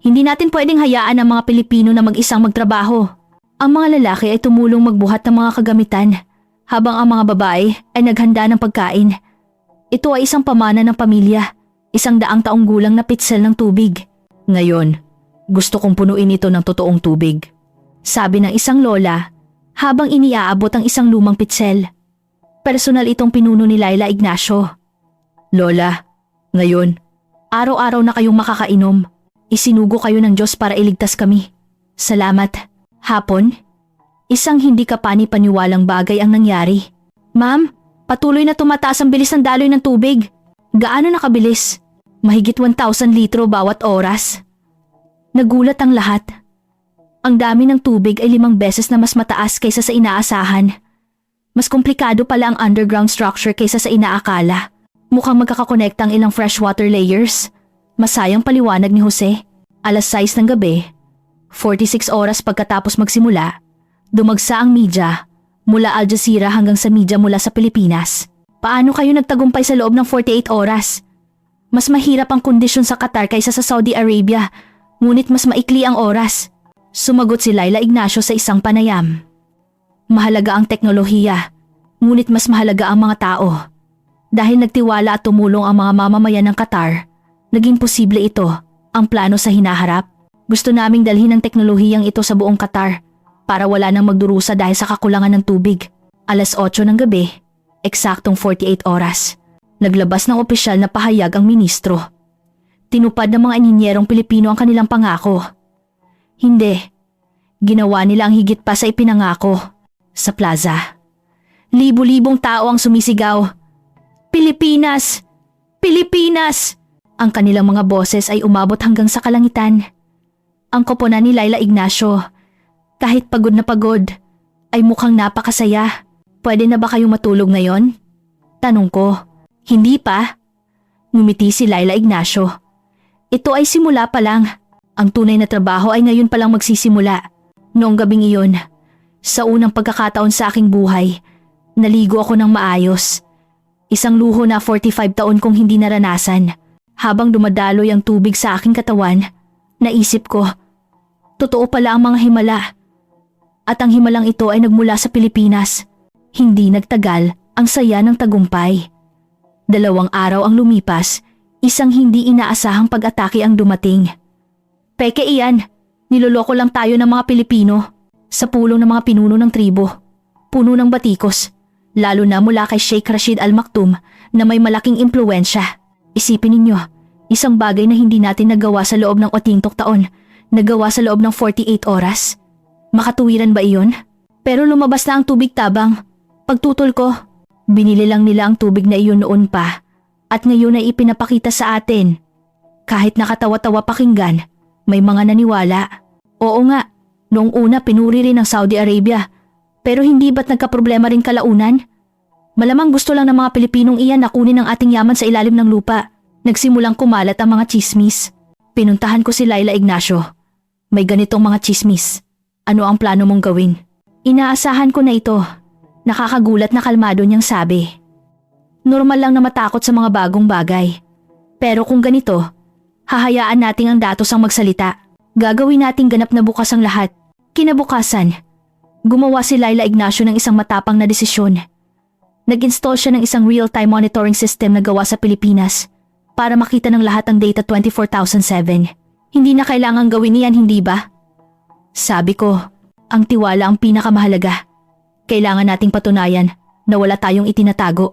Hindi natin pwedeng hayaan ang mga Pilipino na mag-isang magtrabaho. Ang mga lalaki ay tumulong magbuhat ng mga kagamitan, habang ang mga babae ay naghanda ng pagkain. Ito ay isang pamana ng pamilya, 100 taong gulang na pitsel ng tubig. Ngayon, gusto kong punuin ito ng totoong tubig, sabi ng isang lola habang iniaabot ang isang lumang pitsel. Personal itong pinuno ni Laila Ignacio. Lola, ngayon, araw-araw na kayong makakainom. Isinugo kayo ng Diyos para iligtas kami. Salamat. Hapon, isang hindi kapani-paniwalang bagay ang nangyari. Ma'am, patuloy na tumataas ang bilis ng daloy ng tubig. Gaano nakabilis? Mahigit 1,000 litro bawat oras. Nagulat ang lahat. Ang dami ng tubig ay 5 beses na mas mataas kaysa sa inaasahan. Mas komplikado pala ang underground structure kaysa sa inaakala. Mukhang magkakakonekta ang ilang freshwater layers. Masayang paliwanag ni Jose. 6:00 ng gabi, 46 oras pagkatapos magsimula, dumagsa ang media mula Al Jazeera hanggang sa media mula sa Pilipinas. Paano kayo nagtagumpay sa loob ng 48 oras? Mas mahirap ang kondisyon sa Qatar kaysa sa Saudi Arabia, ngunit mas maikli ang oras. Sumagot si Laila Ignacio sa isang panayam. Mahalaga ang teknolohiya, ngunit mas mahalaga ang mga tao. Dahil nagtiwala at tumulong ang mga mamamayan ng Qatar, naging posible ito, ang plano sa hinaharap. Gusto naming dalhin ang teknolohiyang ito sa buong Qatar para wala nang magdurusa dahil sa kakulangan ng tubig. 8:00 ng gabi, eksaktong 48 oras. Naglabas ng opisyal na pahayag ang ministro. Tinupad ng mga ininyerong Pilipino ang kanilang pangako. Hindi. Ginawa nila ang higit pa sa ipinangako. Sa plaza, libo-libong tao ang sumisigaw. Pilipinas! Pilipinas! Ang kanilang mga boses ay umabot hanggang sa kalangitan. Ang koponan ni Laila Ignacio, kahit pagod na pagod, ay mukhang napakasaya. Pwede na ba kayong matulog ngayon? Tanong ko. Hindi pa. Ngumiti si Laila Ignacio. Ito ay simula pa lang. Ang tunay na trabaho ay ngayon pa lang magsisimula. Noong gabing iyon, sa unang pagkakataon sa aking buhay, naligo ako ng maayos. Isang luho na 45 taon kong hindi naranasan. Habang dumadaloy ang tubig sa aking katawan, naisip ko, totoo pala ang mga himala. At ang himalang ito ay nagmula sa Pilipinas. Hindi nagtagal ang saya ng tagumpay. 2 araw ang lumipas, isang hindi inaasahang pag-atake ang dumating. Peke iyan, niloloko lang tayo ng mga Pilipino sa pulong ng mga pinuno ng tribo. Puno ng batikos, lalo na mula kay Sheikh Rashid Al Maktoum na may malaking impluensya. Isipin ninyo, isang bagay na hindi natin nagawa sa loob ng 80 taon, nagawa sa loob ng 48 oras. Makatuwiran ba iyon? Pero lumabas na ang tubig tabang. Pagtutol ko, binili lang nila ang tubig na iyon noon pa at ngayon ay ipinapakita sa atin. Kahit nakatawa-tawa pakinggan, may mga naniwala. Oo nga, Noong una pinuri rin ng Saudi Arabia, pero hindi ba't nagkaproblema rin kalaunan? Malamang gusto lang ng mga Pilipinong iyan na kunin ang ating yaman sa ilalim ng lupa. Nagsimulang kumalat ang mga chismis. Pinuntahan ko si Laila Ignacio. May ganitong mga chismis. Ano ang plano mong gawin? Inaasahan ko na ito. Nakakagulat na kalmado niyang sabi. Normal lang na matakot sa mga bagong bagay. Pero kung ganito, hahayaan nating ang datos ang magsalita. Gagawin nating ganap na bukas ang lahat. Kinabukasan, gumawa si Laila Ignacio ng isang matapang na desisyon. Nag-install siya ng isang real-time monitoring system na gawa sa Pilipinas para makita ng lahat ang data 24/7. Hindi na kailangang gawin niyan, hindi ba? Sabi ko, ang tiwala ang pinakamahalaga. Kailangan nating patunayan na wala tayong itinatago.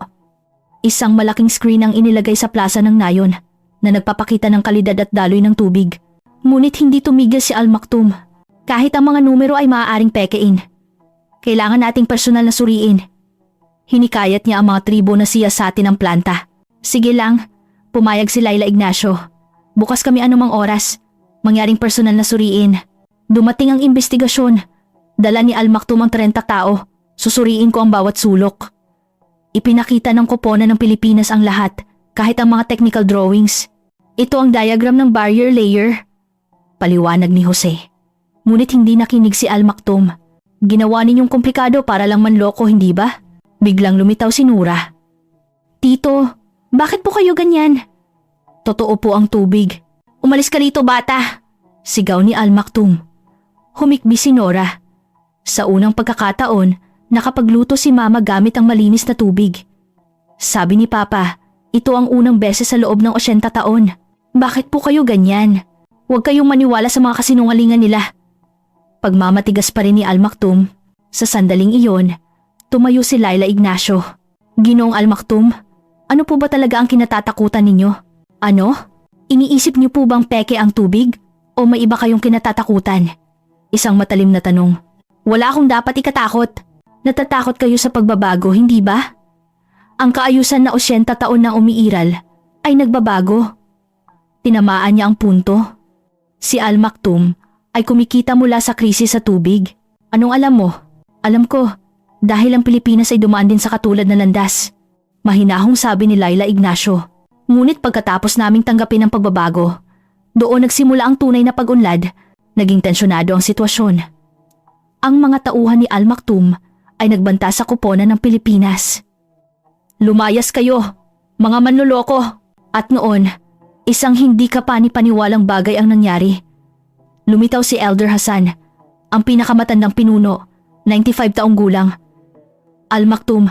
Isang malaking screen ang inilagay sa plaza ng Nayon na nagpapakita ng kalidad at daloy ng tubig. Ngunit hindi tumigil si Al Maktoum. Kahit ang mga numero ay maaaring pekein. Kailangan nating personal na suriin. Hinikayat niya ang mga tribo na siyasatin ang planta. Sige lang, pumayag si Laila Ignacio. Bukas kami anumang oras. Mangyaring personal na suriin. Dumating ang investigasyon. Dala ni Al Maktoum ang 30 tao. Susuriin ko ang bawat sulok. Ipinakita ng koponan ng Pilipinas ang lahat, kahit ang mga technical drawings. Ito ang diagram ng barrier layer. Paliwanag ni Jose. Ngunit hindi nakinig si Al Maktoum. Ginawa ninyong komplikado para lang manloko, hindi ba? Biglang lumitaw si Nura. Tito, bakit po kayo ganyan? Totoo po ang tubig. Umalis ka rito, bata! Sigaw ni Al Maktoum. Humikbi si Nora. Sa unang pagkakataon, nakapagluto si Mama gamit ang malinis na tubig. Sabi ni Papa, ito ang unang beses sa loob ng 80 taon. Bakit po kayo ganyan? Huwag kayong maniwala sa mga kasinungalingan nila. Pagmamatigas pa rin ni Al Maktoum, sa sandaling iyon, tumayo si Laila Ignacio. Ginoong Al Maktoum, ano po ba talaga ang kinatatakutan ninyo? Ano? Iniisip niyo po bang peke ang tubig? O may iba kayong kinatatakutan? Isang matalim na tanong. Wala akong dapat ikatakot. Natatakot kayo sa pagbabago, hindi ba? Ang kaayusan na 80 taon na umiiral ay nagbabago. Tinamaan niya ang punto. Si Al Maktoum ay kumikita mula sa krisis sa tubig. Anong alam mo? Alam ko, dahil ang Pilipinas ay dumaan din sa katulad na landas. Mahinahong sabi ni Laila Ignacio. Ngunit pagkatapos naming tanggapin ang pagbabago, doon nagsimula ang tunay na pag-unlad. Naging tensyonado ang sitwasyon. Ang mga tauhan ni Al Maktoum ay nagbanta sa koponan ng Pilipinas. Lumayas kayo, mga manloloko! At noon, isang hindi kapani-paniwalang bagay ang nangyari. Lumitaw si Elder Hassan, ang pinakamatandang pinuno, 95 taong gulang. Al Maktoum,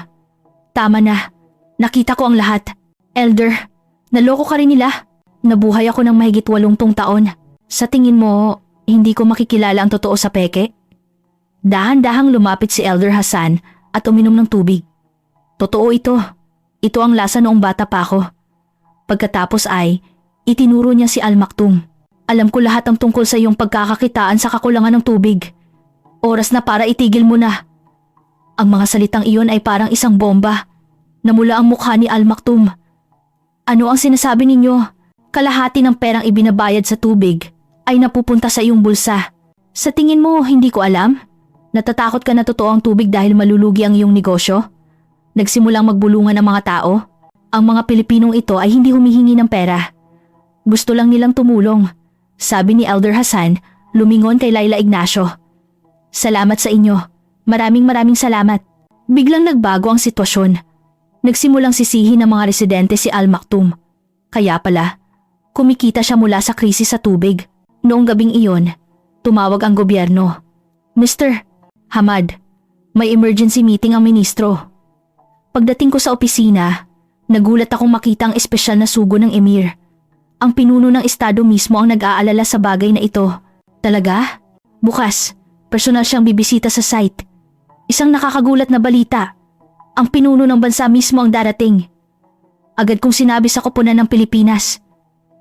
tama na. Nakita ko ang lahat. Elder, naloko ka rin nila. Nabuhay ako ng mahigit 80 taon. Sa tingin mo, hindi ko makikilala ang totoo sa peke? Dahan-dahang lumapit si Elder Hassan at uminom ng tubig. Totoo ito. Ito ang lasa noong bata pa ako. Pagkatapos ay, itinuro niya si Al Maktoum. Alam ko lahat ang tungkol sa iyong pagkakakitaan sa kakulangan ng tubig. Oras na para itigil mo na. Ang mga salitang iyon ay parang isang bomba. Namula ang mukha ni Al Maktoum. Ano ang sinasabi ninyo? Kalahati ng perang ibinabayad sa tubig ay napupunta sa iyong bulsa. Sa tingin mo, hindi ko alam? Natatakot ka na totoo ang tubig dahil malulugi ang iyong negosyo? Nagsimulang magbulungan ang mga tao? Ang mga Pilipinong ito ay hindi humihingi ng pera. Gusto lang nilang tumulong. Sabi ni Elder Hassan, lumingon kay Laila Ignacio. Salamat sa inyo. Maraming salamat. Biglang nagbago ang sitwasyon. Nagsimulang sisihin ng mga residente si Al Maktoum. Kaya pala, kumikita siya mula sa krisis sa tubig. Noong gabing iyon, tumawag ang gobyerno. Mr. Hamad, may emergency meeting ang ministro. Pagdating ko sa opisina, nagulat akong makita ang espesyal na sugo ng emir. Ang pinuno ng estado mismo ang nag-aalala sa bagay na ito. Talaga? Bukas, personal siyang bibisita sa site. Isang nakakagulat na balita. Ang pinuno ng bansa mismo ang darating. Agad kong sinabi sa koponan ng Pilipinas,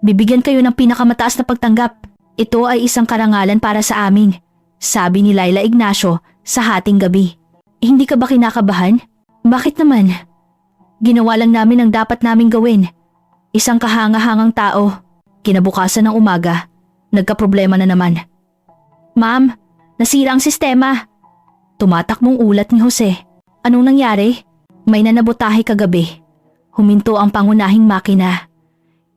bibigyan kayo ng pinakamataas na pagtanggap. Ito ay isang karangalan para sa amin, sabi ni Laila Ignacio sa hating gabi. Hindi ka ba kinakabahan? Bakit naman? Ginawa lang namin ang dapat naming gawin. Isang kahanga-hangang tao. Kinabukasan ng umaga, nagkaproblema na naman. Ma'am, Nasira ang sistema. Tumatakbong ulat ni Jose. Anong nangyari? May nanabotahe kagabi. Huminto ang pangunahing makina.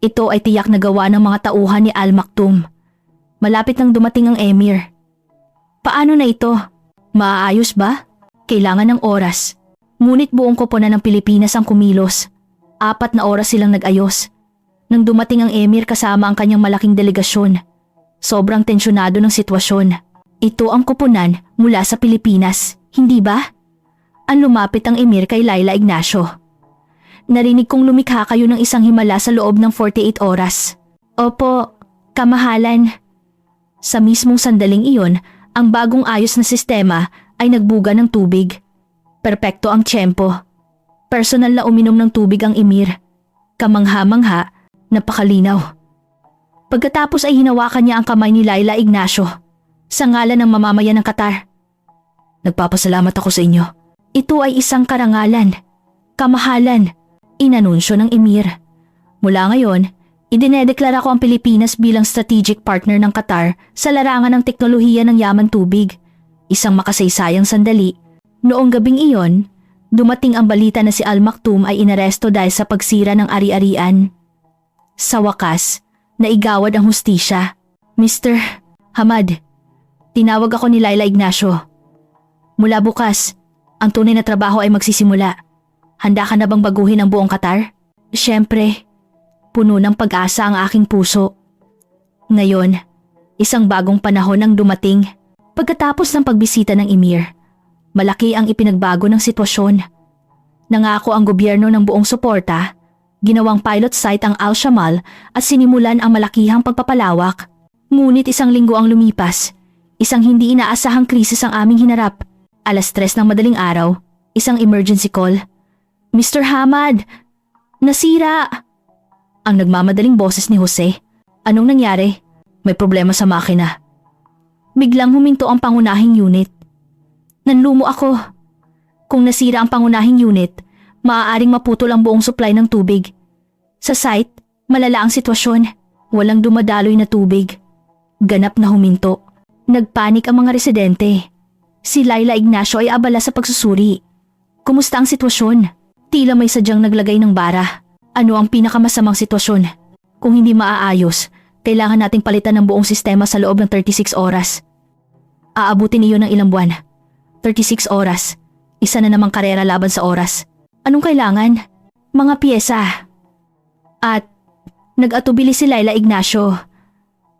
Ito ay tiyak na gawa ng mga tauhan ni Al Maktoum. Malapit nang dumating ang Emir. Paano na ito? Maaayos ba? Kailangan ng oras. Ngunit buong koponan ng Pilipinas ang kumilos. 4 na oras silang nag-ayos. Nang dumating ang Emir kasama ang kanyang malaking delegasyon. Sobrang tensyonado ng sitwasyon. Ito ang koponan mula sa Pilipinas, hindi ba? Ang lumapit ang Emir kay Laila Ignacio. Narinig kong lumikha kayo ng isang himala sa loob ng 48 oras. Opo, kamahalan. Sa mismong sandaling iyon, ang bagong ayos na sistema ay nagbuga ng tubig. Perpekto ang tiyempo. Personal na uminom ng tubig ang Emir. Kamangha-mangha, napakalinaw. Pagkatapos ay hinawakan niya ang kamay ni Laila Ignacio sa ngalan ng mamamayan ng Qatar. Nagpapasalamat ako sa inyo. Ito ay isang karangalan. Kamahalan, inanunsyo ng Emir. Mula ngayon, idinedeklara ko ang Pilipinas bilang strategic partner ng Qatar sa larangan ng teknolohiya ng yaman tubig. Isang makasaysayang sandali. Noong gabing iyon, dumating ang balita na si Al Maktoum ay inaresto dahil sa pagsira ng ari-arian. Sa wakas, naigawad ang hustisya. Mr. Hamad, tinawag ako ni Laila Ignacio. Mula bukas, ang tunay na trabaho ay magsisimula. Handa ka na bang baguhin ang buong Qatar? Siyempre, puno ng pag-asa ang aking puso. Ngayon, isang bagong panahon ang dumating. Pagkatapos ng pagbisita ng Emir, malaki ang ipinagbago ng sitwasyon. Nangako ang gobyerno ng buong suporta, ginawang pilot site ang Al Shamal at sinimulan ang malakihang pagpapalawak. Ngunit isang linggo ang lumipas, isang hindi inaasahang krisis ang aming hinarap. 3:00 ng madaling araw, isang emergency call. Mr. Hamad, nasira! Ang nagmamadaling boses ni Jose. Anong nangyari? May problema sa makina. Biglang huminto ang pangunahing unit. Nanlumo ako. Kung nasira ang pangunahing unit, maaaring maputol ang buong supply ng tubig. Sa site, malala ang sitwasyon. Walang dumadaloy na tubig. Ganap na huminto. Nagpanik ang mga residente. Si Laila Ignacio ay abala sa pagsusuri. Kumusta ang sitwasyon? Tila may sadyang naglagay ng bara. Ano ang pinakamasamang sitwasyon? Kung hindi maaayos, kailangan nating palitan ng buong sistema sa loob ng 36 oras. Aabutin iyon ng ilang buwan. 36 oras. Isa na namang karera laban sa oras. Anong kailangan? Mga piyesa. At nag-atubili si Laila Ignacio.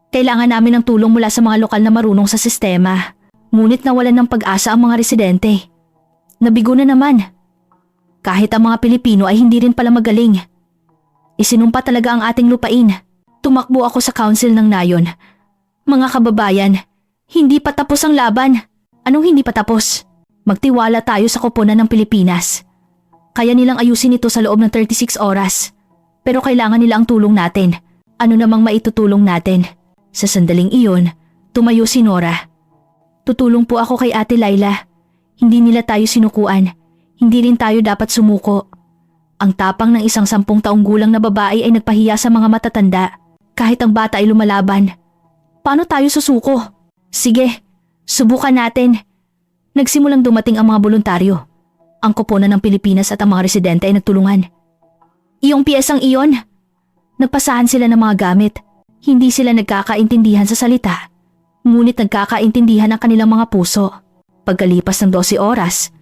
Kailangan namin ng tulong mula sa mga lokal na marunong sa sistema. Ngunit nawalan ng pag-asa ang mga residente. Nabigo na naman. Kahit ang mga Pilipino ay hindi rin pala magaling. Isinumpa talaga ang ating lupain. Tumakbo ako sa council ng nayon. Mga kababayan, hindi pa tapos ang laban. Anong hindi pa tapos? Magtiwala tayo sa koponan ng Pilipinas. Kaya nilang ayusin ito sa loob ng 36 oras. Pero kailangan nila ang tulong natin. Ano namang maitutulong natin? Sa sandaling iyon, tumayo si Nora. Tutulong po ako kay Ate Laila. Hindi nila tayo sinukuan. Hindi rin tayo dapat sumuko. Ang tapang ng isang 10 taong gulang na babae ay nagpahiya sa mga matatanda. Kahit ang bata ay lumalaban. Paano tayo susuko? Sige, subukan natin. Nagsimulang dumating ang mga voluntaryo. Ang koponan ng Pilipinas at ang mga residente ay nagtulungan. Iyong piyesang iyon. Nagpasahan sila ng mga gamit. Hindi sila nagkakaintindihan sa salita. Ngunit nagkakaintindihan ang kanilang mga puso. Pagkalipas ng 12 oras,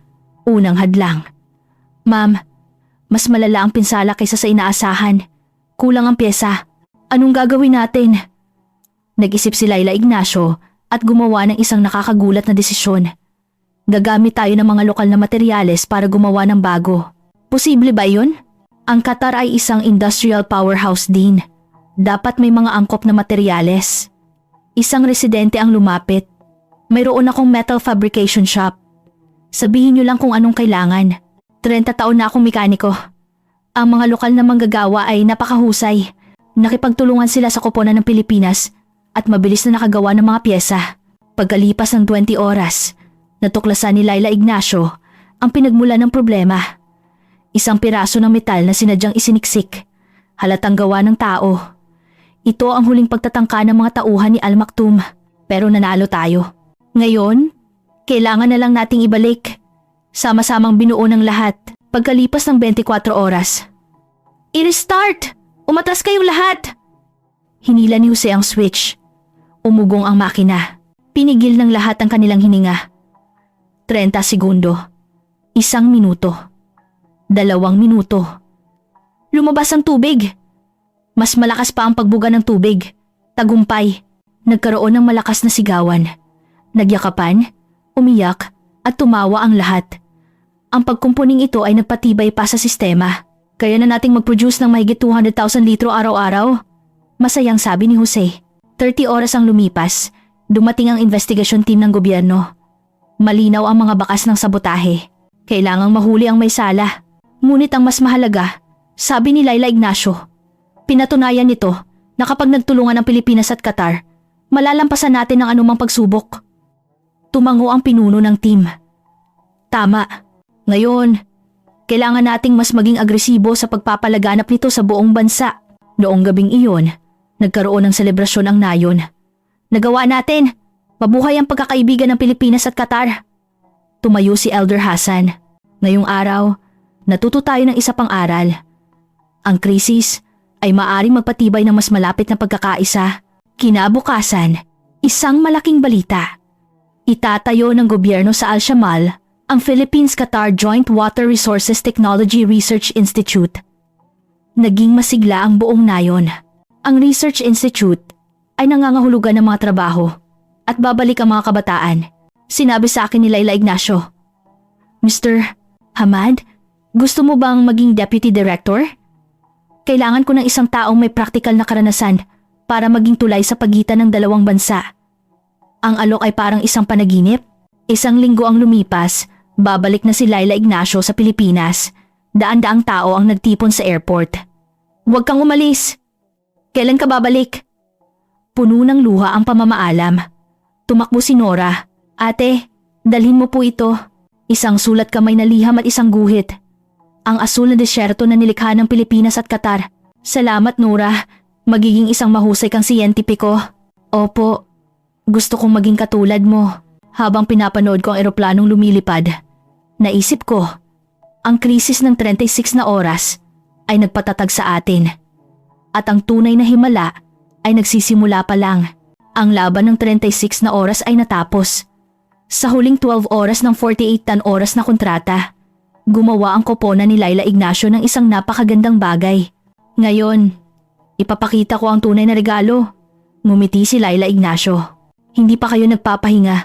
unang hadlang. Ma'am, mas malala ang pinsala kaysa sa inaasahan. Kulang ang pyesa. Anong gagawin natin? Nag-isip si Laila Ignacio at gumawa ng isang nakakagulat na desisyon. Gagamit tayo ng mga lokal na materyales para gumawa ng bago. Posible ba yun? Ang Qatar ay isang industrial powerhouse din. Dapat may mga angkop na materyales. Isang residente ang lumapit. Mayroon akong metal fabrication shop. Sabihin niyo lang kung anong kailangan. 30 taon na akong mekaniko. Ang mga lokal na manggagawa ay napakahusay. Nakipagtulungan sila sa koponan ng Pilipinas at mabilis na nakagawa ng mga pyesa. Pagkalipas ng 20 oras, natuklasan ni Laila Ignacio ang pinagmula ng problema. Isang piraso ng metal na sinadyang isiniksik. Halatang gawa ng tao. Ito ang huling pagtatangka ng mga tauhan ni Al Maktoum, pero nanalo tayo. Ngayon, kailangan na lang nating ibalik. Sama-samang binuo ng lahat pagkalipas ng 24 oras. I-restart! Umatras kayong lahat! Hinila ni Jose ang switch. Umugong ang makina. Pinigil ng lahat ang kanilang hininga. 30 segundo. 1 minuto. 2 minuto. Lumabas ang tubig. Mas malakas pa ang pagbuga ng tubig. Tagumpay. Nagkaroon ng malakas na sigawan. Nagyakapan, umiyak, at tumawa ang lahat. Ang pagkumpuning ito ay nagpatibay pa sa sistema. Kaya na nating mag-produce ng mahigit 200,000 litro araw-araw. Masayang sabi ni Jose. 30 oras ang lumipas. Dumating ang investigasyon team ng gobyerno. Malinaw ang mga bakas ng sabotahe. Kailangang mahuli ang may sala. Ngunit ang mas mahalaga, sabi ni Laila Ignacio, pinatunayan nito na kapag nagtulungan ang Pilipinas at Qatar, malalampasan natin ang anumang pagsubok. Tumango ang pinuno ng team. Tama. Ngayon, kailangan nating mas maging agresibo sa pagpapalaganap nito sa buong bansa. Noong gabing iyon, nagkaroon ng selebrasyon ang nayon. Nagawa natin! Mabuhay ang pagkakaibigan ng Pilipinas at Qatar. Tumayo si Elder Hassan. Ngayong araw, natuto tayo ng isa pang aral. Ang krisis ay maaring magpatibay ng mas malapit na pagkakaisa. Kinabukasan, isang malaking balita. Itatayo ng gobyerno sa Al-Shamal ang Philippines-Qatar Joint Water Resources Technology Research Institute. Naging masigla ang buong nayon. Ang Research Institute ay nangangahulugan ng mga trabaho at babalik ang mga kabataan. Sinabi sa akin ni Laila Ignacio. Mr. Hamad, gusto mo bang maging deputy director? Kailangan ko ng isang taong may praktikal na karanasan para maging tulay sa pagitan ng dalawang bansa. Ang alok ay parang isang panaginip. 1 linggo ang lumipas, babalik na si Laila Ignacio sa Pilipinas. Daan-daang tao ang nagtipon sa airport. Huwag kang umalis. Kailan ka babalik? Puno ng luha ang pamamaalam. Tumakbo si Nora. Ate, dalhin mo po ito. Isang sulat kamay na liham at isang guhit. Ang asul na desyerto na nilikha ng Pilipinas at Qatar. Salamat Nora. Magiging isang mahusay kang siyentipiko. Opo. Gusto kong maging katulad mo. Habang pinapanood ko ang eroplanong lumilipad, naisip ko, ang krisis ng 36 na oras ay nagpatatag sa atin. At ang tunay na himala ay nagsisimula pa lang. Ang laban ng 36 na oras ay natapos. Sa huling 12 oras ng 48 oras na kontrata, gumawa ang koponan ni Laila Ignacio ng isang napakagandang bagay. Ngayon, ipapakita ko ang tunay na regalo. Ngumiti si Laila Ignacio. Hindi pa kayo nagpapahinga.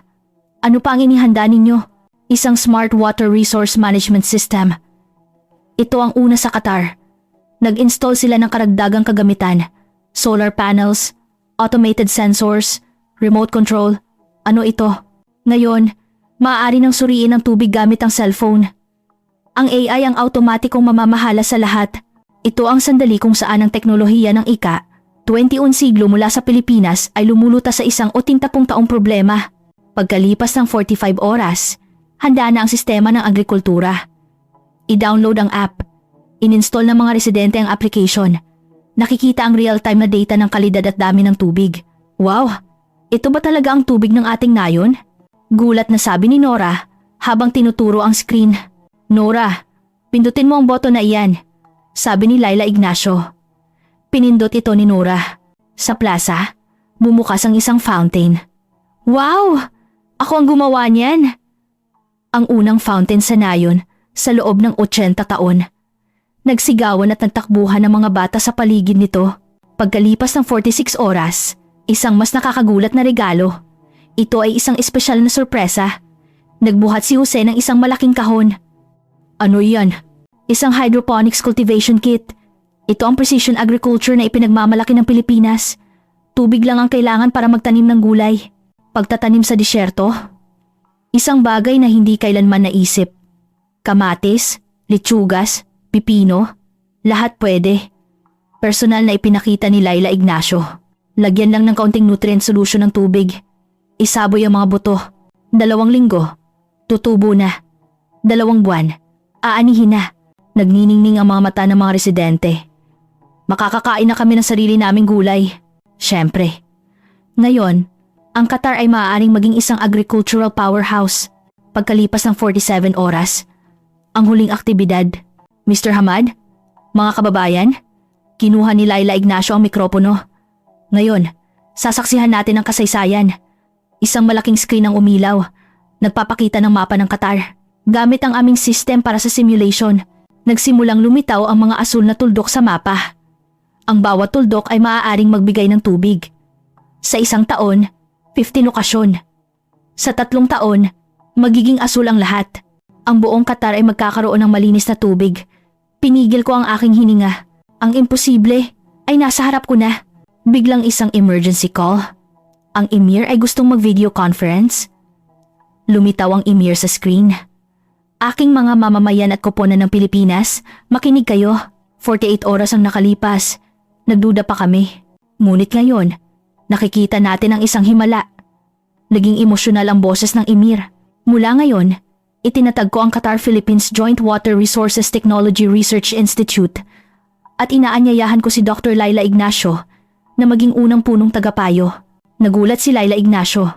Ano pa ang inihanda ninyo? Isang Smart Water Resource Management System. Ito ang una sa Qatar. Nag-install sila ng karagdagang kagamitan. Solar panels, automated sensors, remote control. Ano ito? Ngayon, maaari nang suriin ang tubig gamit ang cellphone. Ang AI ang automatikong mamamahala sa lahat. Ito ang sandali kung saan ang teknolohiya ng ika-21 siglo mula sa Pilipinas ay lumulutas sa isang o 30 taong problema. Pagkalipas ng 45 oras, handa na ang sistema ng agrikultura. I-download ang app. In-install ng mga residente ang application. Nakikita ang real-time na data ng kalidad at dami ng tubig. Wow! Ito ba talaga ang tubig ng ating nayon? Gulat na sabi ni Nora habang tinuturo ang screen. Nora, pindutin mo ang boto na iyan, sabi ni Laila Ignacio. Pinindot ito ni Nora. Sa plaza, bumukas ang isang fountain. Wow! Ako ang gumawa niyan! Ang unang fountain sa nayon sa loob ng 80 taon. Nagsigawan at nagtakbuhan ng mga bata sa paligid nito. Pagkalipas ng 46 oras, isang mas nakakagulat na regalo. Ito ay isang espesyal na sorpresa. Nagbuhat si Jose ng isang malaking kahon. Ano yan? Isang hydroponics cultivation kit. Ito ang precision agriculture na ipinagmamalaki ng Pilipinas. Tubig lang ang kailangan para magtanim ng gulay. Pagtatanim sa disyerto, isang bagay na hindi kailanman naisip. Kamatis, litsugas, pipino, lahat pwede. Personal na ipinakita ni Laila Ignacio. Lagyan lang ng kaunting nutrient solution ng tubig. Isaboy ang mga buto. 2 linggo, tutubo na. 2 buwan, aanihin na. Nagniningning ang mga mata ng mga residente. Makakakain na kami ng sarili naming gulay. Siyempre. Ngayon, Ang Qatar ay maaaring maging isang agricultural powerhouse pagkalipas ng 47 oras. Ang huling aktibidad. Mr. Hamad, mga kababayan, kinuha ni Laila Ignacio ang mikropono. Ngayon, sasaksihan natin ang kasaysayan. Isang malaking screen ang umilaw, nagpapakita ng mapa ng Qatar. Gamit ang aming system para sa simulation, nagsimulang lumitaw ang mga asul na tuldok sa mapa. Ang bawat tuldok ay maaaring magbigay ng tubig. Sa isang taon, 15 okasyon. Sa 3 taon, magiging asul ang lahat. Ang buong Qatar ay magkakaroon ng malinis na tubig. Pinigil ko ang aking hininga. Ang imposible ay nasa harap ko na. Biglang isang emergency call. Ang Emir ay gustong mag-video conference. Lumitaw ang Emir sa screen. Aking mga mamamayan at koponan ng Pilipinas, makinig kayo. 48 oras ang nakalipas. Nagduda pa kami. Ngunit ngayon, nakikita natin ang isang himala. Naging emosyonal ang boses ng Emir. Mula ngayon, itinatag ko ang Qatar-Philippines Joint Water Resources Technology Research Institute at inaanyayahan ko si Dr. Laila Ignacio na maging unang punong tagapayo. Nagulat si Laila Ignacio.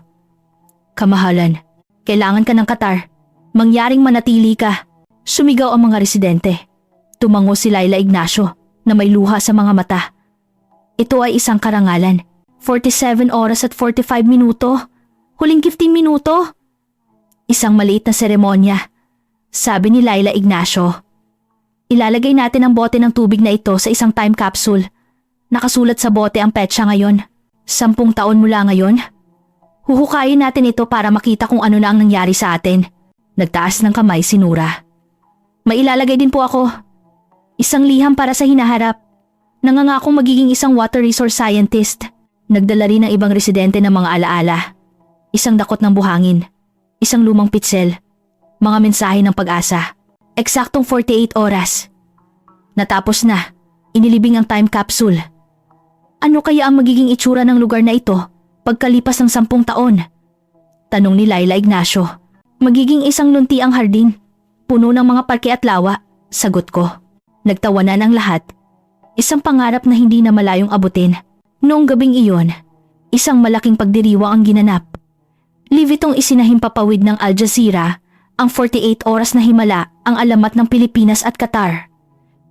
Kamahalan, kailangan ka ng Qatar. Mangyaring manatili ka. Sumigaw ang mga residente. Tumango si Laila Ignacio na may luha sa mga mata. Ito ay isang karangalan. 47 oras at 45 minuto. Huling 15 minuto. Isang maliit na seremonya. Sabi ni Laila Ignacio. Ilalagay natin ang bote ng tubig na ito sa isang time capsule. Nakasulat sa bote ang petsa ngayon. 10 taon mula ngayon. Huhukayin natin ito para makita kung ano na ang nangyari sa atin. Nagtaas ng kamay si Nura. Mailalagay din po ako. Isang liham para sa hinaharap. Nangangakong magiging isang water resource scientist. Nagdala rin ng ibang residente ng mga alaala. Isang dakot ng buhangin. Isang lumang pitsel. Mga mensahe ng pag-asa. Eksaktong 48 oras. Natapos na. Inilibing ang time capsule. Ano kaya ang magiging itsura ng lugar na ito pagkalipas ng 10 taon? Tanong ni Laila Ignacio. Magiging isang lunti ang hardin. Puno ng mga parke at lawa. Sagot ko. Nagtawanan ang lahat. Isang pangarap na hindi na malayong abutin. Noong gabing iyon, isang malaking pagdiriwang ang ginanap. Live itong isinahimpapawid ng Al Jazeera, ang 48 oras na himala ang alamat ng Pilipinas at Qatar.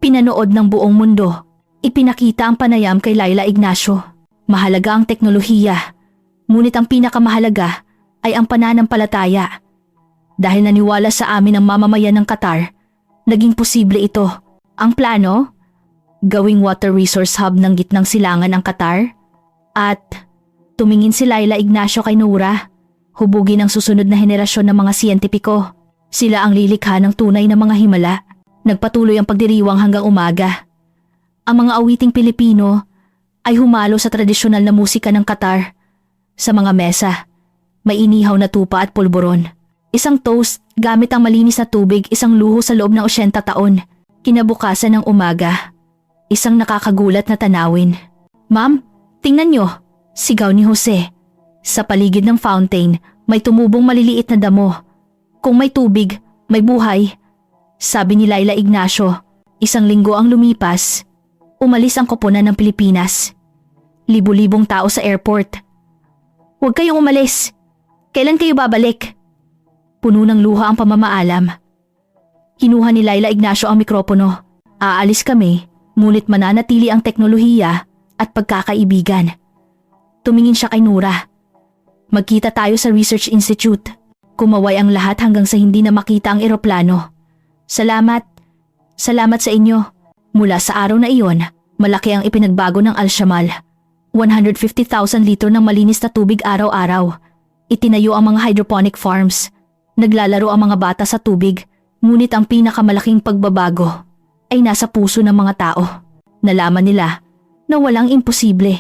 Pinanood ng buong mundo. Ipinakita ang panayam kay Laila Ignacio. Mahalaga ang teknolohiya, ngunit ang pinakamahalaga ay ang pananampalataya. Dahil naniwala sa amin ang mamamayan ng Qatar, naging posible ito. Ang plano? Gawing water resource hub ng gitnang silangan ang Qatar? At tumingin si Laila Ignacio kay Nura. Hubugin ang susunod na henerasyon ng mga siyentipiko. Sila ang lilikha ng tunay na mga himala. Nagpatuloy ang pagdiriwang hanggang umaga. Ang mga awiting Pilipino ay humalo sa tradisyonal na musika ng Qatar. Sa mga mesa, may inihaw na tupa at pulburon. Isang toast gamit ang malinis na tubig, isang luho sa loob ng 80 taon. Kinabukasan ng umaga, isang nakakagulat na tanawin. Ma'am, tingnan nyo, sigaw ni Jose. Sa paligid ng fountain, may tumubong maliliit na damo. Kung may tubig, may buhay. Sabi ni Laila Ignacio. Isang linggo ang lumipas. Umalis ang koponan ng Pilipinas. Libu-libong tao sa airport. Huwag kayong umalis. Kailan kayo babalik? Puno ng luha ang pamamaalam. Kinuha ni Laila Ignacio ang mikropono. Aalis kami, ngunit mananatili ang teknolohiya at pagkakaibigan. Tumingin siya kay Nura. Magkita tayo sa Research Institute. Kumaway ang lahat hanggang sa hindi na makita ang eroplano. Salamat. Salamat sa inyo. Mula sa araw na iyon, malaki ang ipinagbago ng Al-Shamal. 150,000 litro ng malinis na tubig araw-araw. Itinayo ang mga hydroponic farms. Naglalaro ang mga bata sa tubig, ngunit ang pinakamalaking pagbabago ay nasa puso ng mga tao. Nalaman nila na walang imposible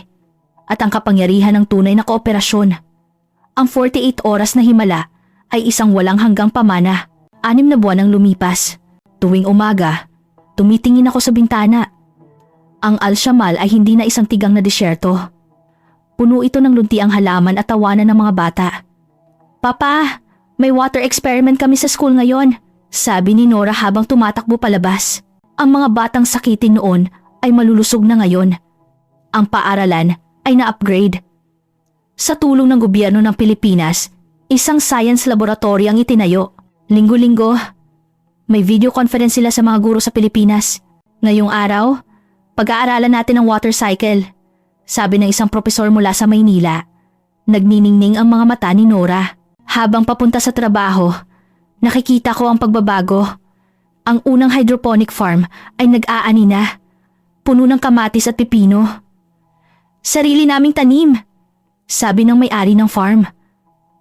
at ang kapangyarihan ng tunay na kooperasyon. Ang 48 oras na himala ay isang walang hanggang pamana. 6 na buwan ang lumipas. Tuwing umaga, tumitingin ako sa bintana. Ang Al-Shamal ay hindi na isang tigang na disyerto. Puno ito ng luntiang halaman at tawanan ng mga bata. Papa, may water experiment kami sa school ngayon, sabi ni Nora habang tumatakbo palabas. Ang mga batang sakitin noon ay malulusog na ngayon. Ang paaralan ay na-upgrade. Sa tulong ng gobyerno ng Pilipinas, isang science laboratory ang itinayo. Linggo-linggo, may video conference sila sa mga guro sa Pilipinas. Ngayong araw, pag-aaralan natin ang water cycle. Sabi ng isang propesor mula sa Maynila. Nagniningning ang mga mata ni Nora. Habang papunta sa trabaho, nakikita ko ang pagbabago. Ang unang hydroponic farm ay nag-aani na. Puno ng kamatis at pipino. Sarili naming tanim, sabi ng may-ari ng farm.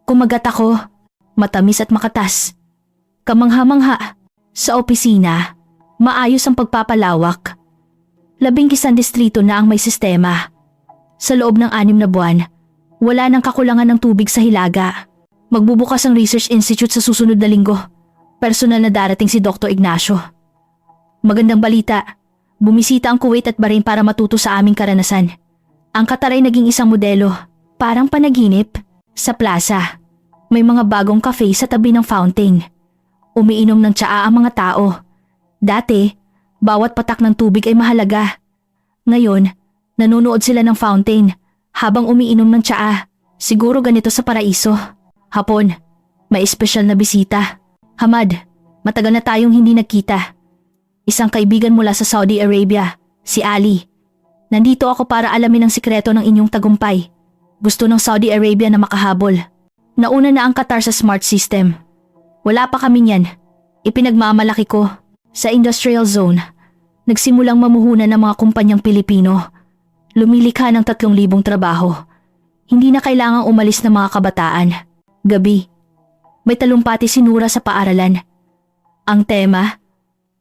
Kumagat ako, matamis at makatas. Kamangha-mangha. Sa opisina, maayos ang pagpapalawak. 11 distrito na ang may sistema. Sa loob ng 6 na buwan, wala nang kakulangan ng tubig sa Hilaga. Magbubukas ang Research Institute sa susunod na linggo. Personal na darating si Dr. Ignacio. Magandang balita, bumisita ang Kuwait at Bahrain para matuto sa aming karanasan. Ang Qatar ay naging isang modelo, parang panaginip. Sa plaza, may mga bagong cafe sa tabi ng fountain. Umiinom ng tsaa ang mga tao. Dati, bawat patak ng tubig ay mahalaga. Ngayon, nanonood sila ng fountain habang umiinom ng tsaa. Siguro ganito sa paraiso. Hapon, may espesyal na bisita. Hamad, matagal na tayong hindi nagkita. Isang kaibigan mula sa Saudi Arabia, si Ali. Nandito ako para alamin ang sikreto ng inyong tagumpay. Gusto ng Saudi Arabia na makahabol. Nauna na ang Qatar sa smart system. Wala pa kami niyan. Ipinagmamalaki ko. Sa industrial zone, nagsimulang mamuhunan ng mga kumpanyang Pilipino. Lumilikha ng 3,000 trabaho. Hindi na kailangang umalis ng mga kabataan. Gabi, may talumpati si Nora sa paaralan. Ang tema,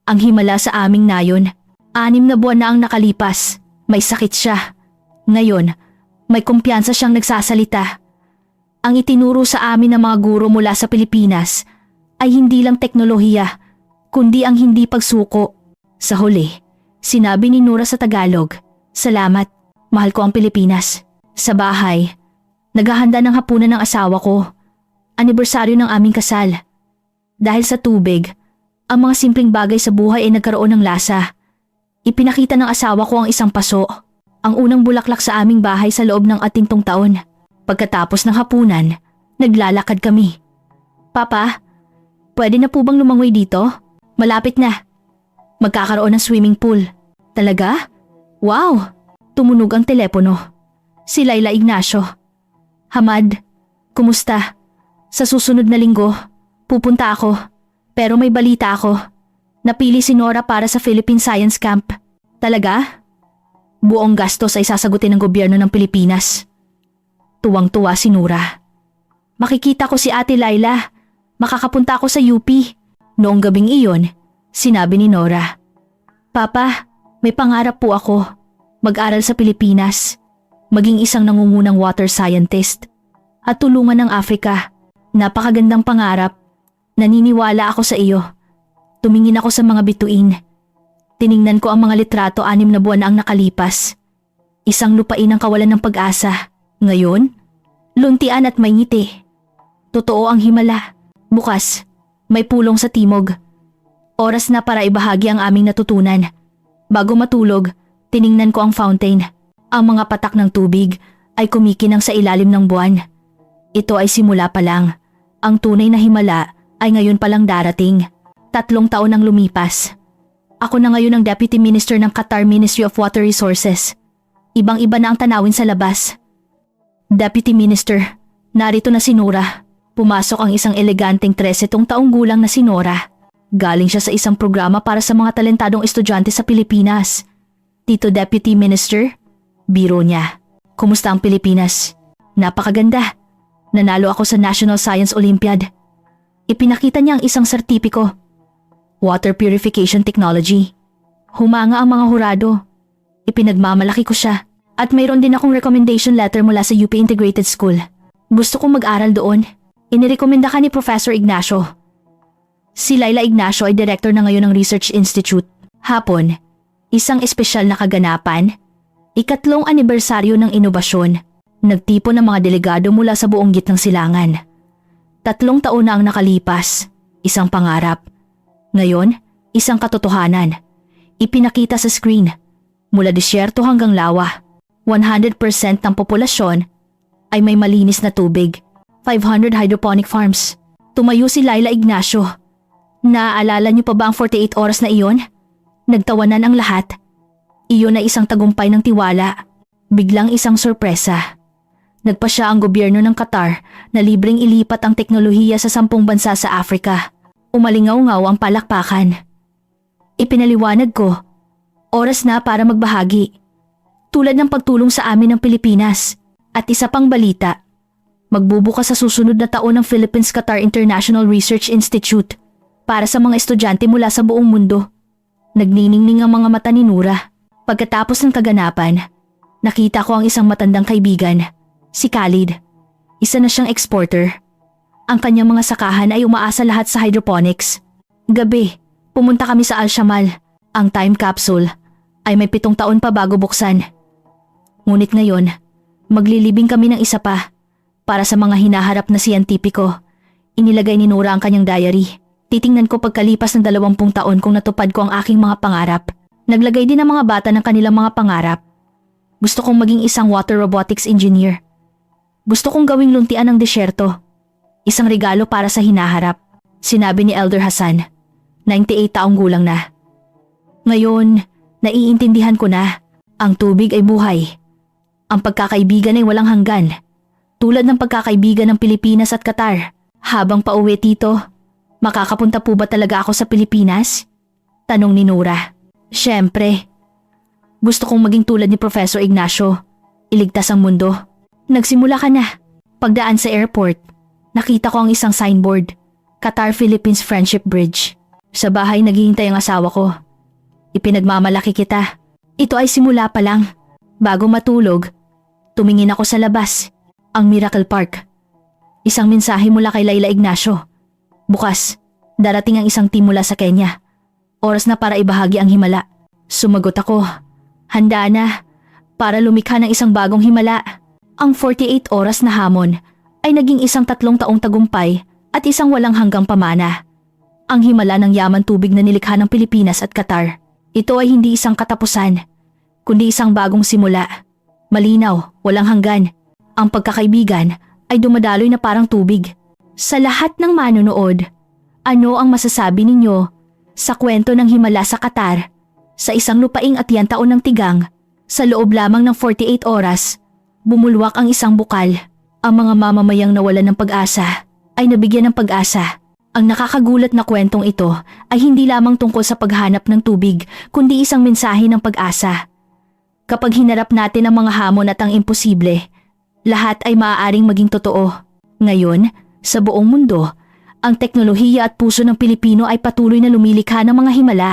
ang himala sa aming nayon. 6 na buwan na ang nakalipas. May sakit siya. Ngayon, may kumpiyansa siyang nagsasalita. Ang itinuro sa amin ng mga guro mula sa Pilipinas ay hindi lang teknolohiya, kundi ang hindi pagsuko. Sa huli, sinabi ni Nora sa Tagalog, "Salamat, mahal ko ang Pilipinas." Sa bahay, naghahanda ng hapunan ng asawa ko. Anibersaryo ng aming kasal. Dahil sa tubig, ang mga simpleng bagay sa buhay ay nagkaroon ng lasa. Ipinakita ng asawa ko ang isang paso, ang unang bulaklak sa aming bahay sa loob ng 80 taon. Pagkatapos ng hapunan, naglalakad kami. "Papa, pwede na po bang lumangoy dito? Malapit na. Magkakaroon ng swimming pool." "Talaga? Wow!" Tumunog ang telepono. Si Laila Ignacio. "Hamad, kumusta? Sa susunod na linggo, pupunta ako. Pero may balita ako. Napili si Nora para sa Philippine Science Camp." "Talaga?" "Buong gastos ay sasagutin ng gobyerno ng Pilipinas." Tuwang-tuwa si Nora. "Makikita ko si Ate Laila. Makakapunta ako sa UP." Noong gabing iyon, sinabi ni Nora, "Papa, may pangarap po ako. Mag-aral sa Pilipinas. Maging isang nangungunang water scientist. At tulungan ng Afrika. Napakagandang pangarap. Naniniwala ako sa iyo." Tumingin ako sa mga bituin. Tiningnan ko ang mga litrato 6 na buwan na ang nakalipas. Isang lupain ang kawalan ng pag-asa. Ngayon, luntian at may ngiti. Totoo ang himala. Bukas, may pulong sa timog. Oras na para ibahagi ang aming natutunan. Bago matulog, tiningnan ko ang fountain. Ang mga patak ng tubig ay kumikinang sa ilalim ng buwan. Ito ay simula pa lang. Ang tunay na himala ay ngayon palang darating. 3 taon ang lumipas. Ako na ngayon ang Deputy Minister ng Qatar Ministry of Water Resources. Ibang-iba na ang tanawin sa labas. "Deputy Minister, narito na si Nora." Pumasok ang isang eleganteng 13 taong gulang na si Nora. Galing siya sa isang programa para sa mga talentadong estudyante sa Pilipinas. "Tito Deputy Minister?" Biro niya. "Kumusta ang Pilipinas?" "Napakaganda. Nanalo ako sa National Science Olympiad." Ipinakita niya ang isang sertipiko. "Water Purification Technology." Humanga ang mga hurado. Ipinagmamalaki ko siya. At mayroon din akong recommendation letter mula sa UP Integrated School. Gusto kong mag-aral doon. Inirekomenda ka ni Professor Ignacio. Si Laila Ignacio ay director na ngayon ng Research Institute. Hapon, isang espesyal na kaganapan. 3 anibersaryo ng inobasyon. Nagtipon ng mga delegado mula sa buong gitnang silangan. 3 taon na ang nakalipas. Isang pangarap. Ngayon, isang katotohanan. Ipinakita sa screen. Mula disyerto hanggang lawa, 100% ng populasyon ay may malinis na tubig. 500 hydroponic farms. Tumayo si Laila Ignacio. Naaalala niyo pa ba ang 48 oras na iyon? Nagtawanan ang lahat. Iyon ay isang tagumpay ng tiwala. Biglang isang sorpresa. Nagpa siya ang gobyerno ng Qatar na libreng ilipat ang teknolohiya sa 10 bansa sa Afrika. Umalingaw-ngaw ang palakpakan. Ipinaliwanag ko, oras na para magbahagi. Tulad ng pagtulong sa amin ng Pilipinas. At isa pang balita, magbubukas sa susunod na taon ng Philippines-Qatar International Research Institute para sa mga estudyante mula sa buong mundo. Nagniningning ang mga mata ni Nura. Pagkatapos ng kaganapan, nakita ko ang isang matandang kaibigan, si Khalid. Isa na siyang exporter. Ang kanyang mga sakahan ay umaasa lahat sa hydroponics. Gabi, pumunta kami sa Al-Shamal. Ang time capsule ay may 7 taon pa bago buksan. Ngunit ngayon, maglilibing kami ng isa pa. Para sa mga hinaharap na siyentipiko, inilagay ni Nora ang kanyang diary. Titingnan ko pagkalipas ng 20 taon kung natupad ko ang aking mga pangarap. Naglagay din ang mga bata ng kanilang mga pangarap. Gusto kong maging isang water robotics engineer. Gusto kong gawing luntian ng desyerto. Isang regalo para sa hinaharap, sinabi ni Elder Hassan. 98 taong gulang na. Ngayon, naiintindihan ko na, ang tubig ay buhay. Ang pagkakaibigan ay walang hanggan. Tulad ng pagkakaibigan ng Pilipinas at Qatar. Habang pauwi tito, makakapunta po ba talaga ako sa Pilipinas? Tanong ni Nora. Siyempre. Gusto kong maging tulad ni Professor Ignacio. Iligtas ang mundo. Nagsimula ka na. Pagdaan sa airport, nakita ko ang isang signboard. Qatar-Philippines Friendship Bridge. Sa bahay naghihintay ang asawa ko. Ipinagmamalaki kita. Ito ay simula pa lang. Bago matulog, tumingin ako sa labas. Ang Miracle Park. Isang mensahe mula kay Laila Ignacio. Bukas, darating ang isang team mula sa Kenya. Oras na para ibahagi ang himala. Sumagot ako. Handa na para lumikha ng isang bagong himala. Ang 48 oras na hamon ay naging isang 3 taong tagumpay at isang walang hanggang pamana. Ang himala ng yaman tubig na nilikha ng Pilipinas at Qatar. Ito ay hindi isang katapusan, kundi isang bagong simula. Malinaw, walang hanggan. Ang pagkakaibigan ay dumadaloy na parang tubig. Sa lahat ng manonood, ano ang masasabi ninyo sa kwento ng himala sa Qatar? Sa isang lupaing at yan taon ng tigang, sa loob lamang ng 48 oras, bumulwak ang isang bukal. Ang mga mamamayang nawalan ng pag-asa ay nabigyan ng pag-asa. Ang nakakagulat na kwentong ito ay hindi lamang tungkol sa paghanap ng tubig, kundi isang mensahe ng pag-asa. Kapag hinarap natin ang mga hamon at ang imposible, lahat ay maaaring maging totoo. Ngayon, sa buong mundo, ang teknolohiya at puso ng Pilipino ay patuloy na lumilikha ng mga himala.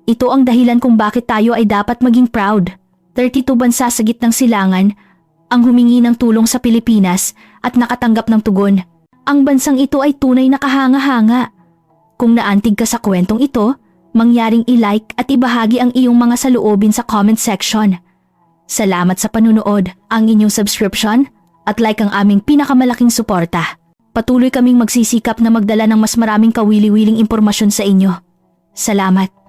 Ito ang dahilan kung bakit tayo ay dapat maging proud. 32 bansa sa gitnang silangan ang humingi ng tulong sa Pilipinas at nakatanggap ng tugon. Ang bansang ito ay tunay na kahanga-hanga. Kung naantig ka sa kwentong ito, mangyaring i-like at ibahagi ang iyong mga saloobin sa comment section. Salamat sa panunood, ang inyong subscription at like ang aming pinakamalaking suporta. Patuloy kaming magsisikap na magdala ng mas maraming kawili-wiling impormasyon sa inyo. Salamat.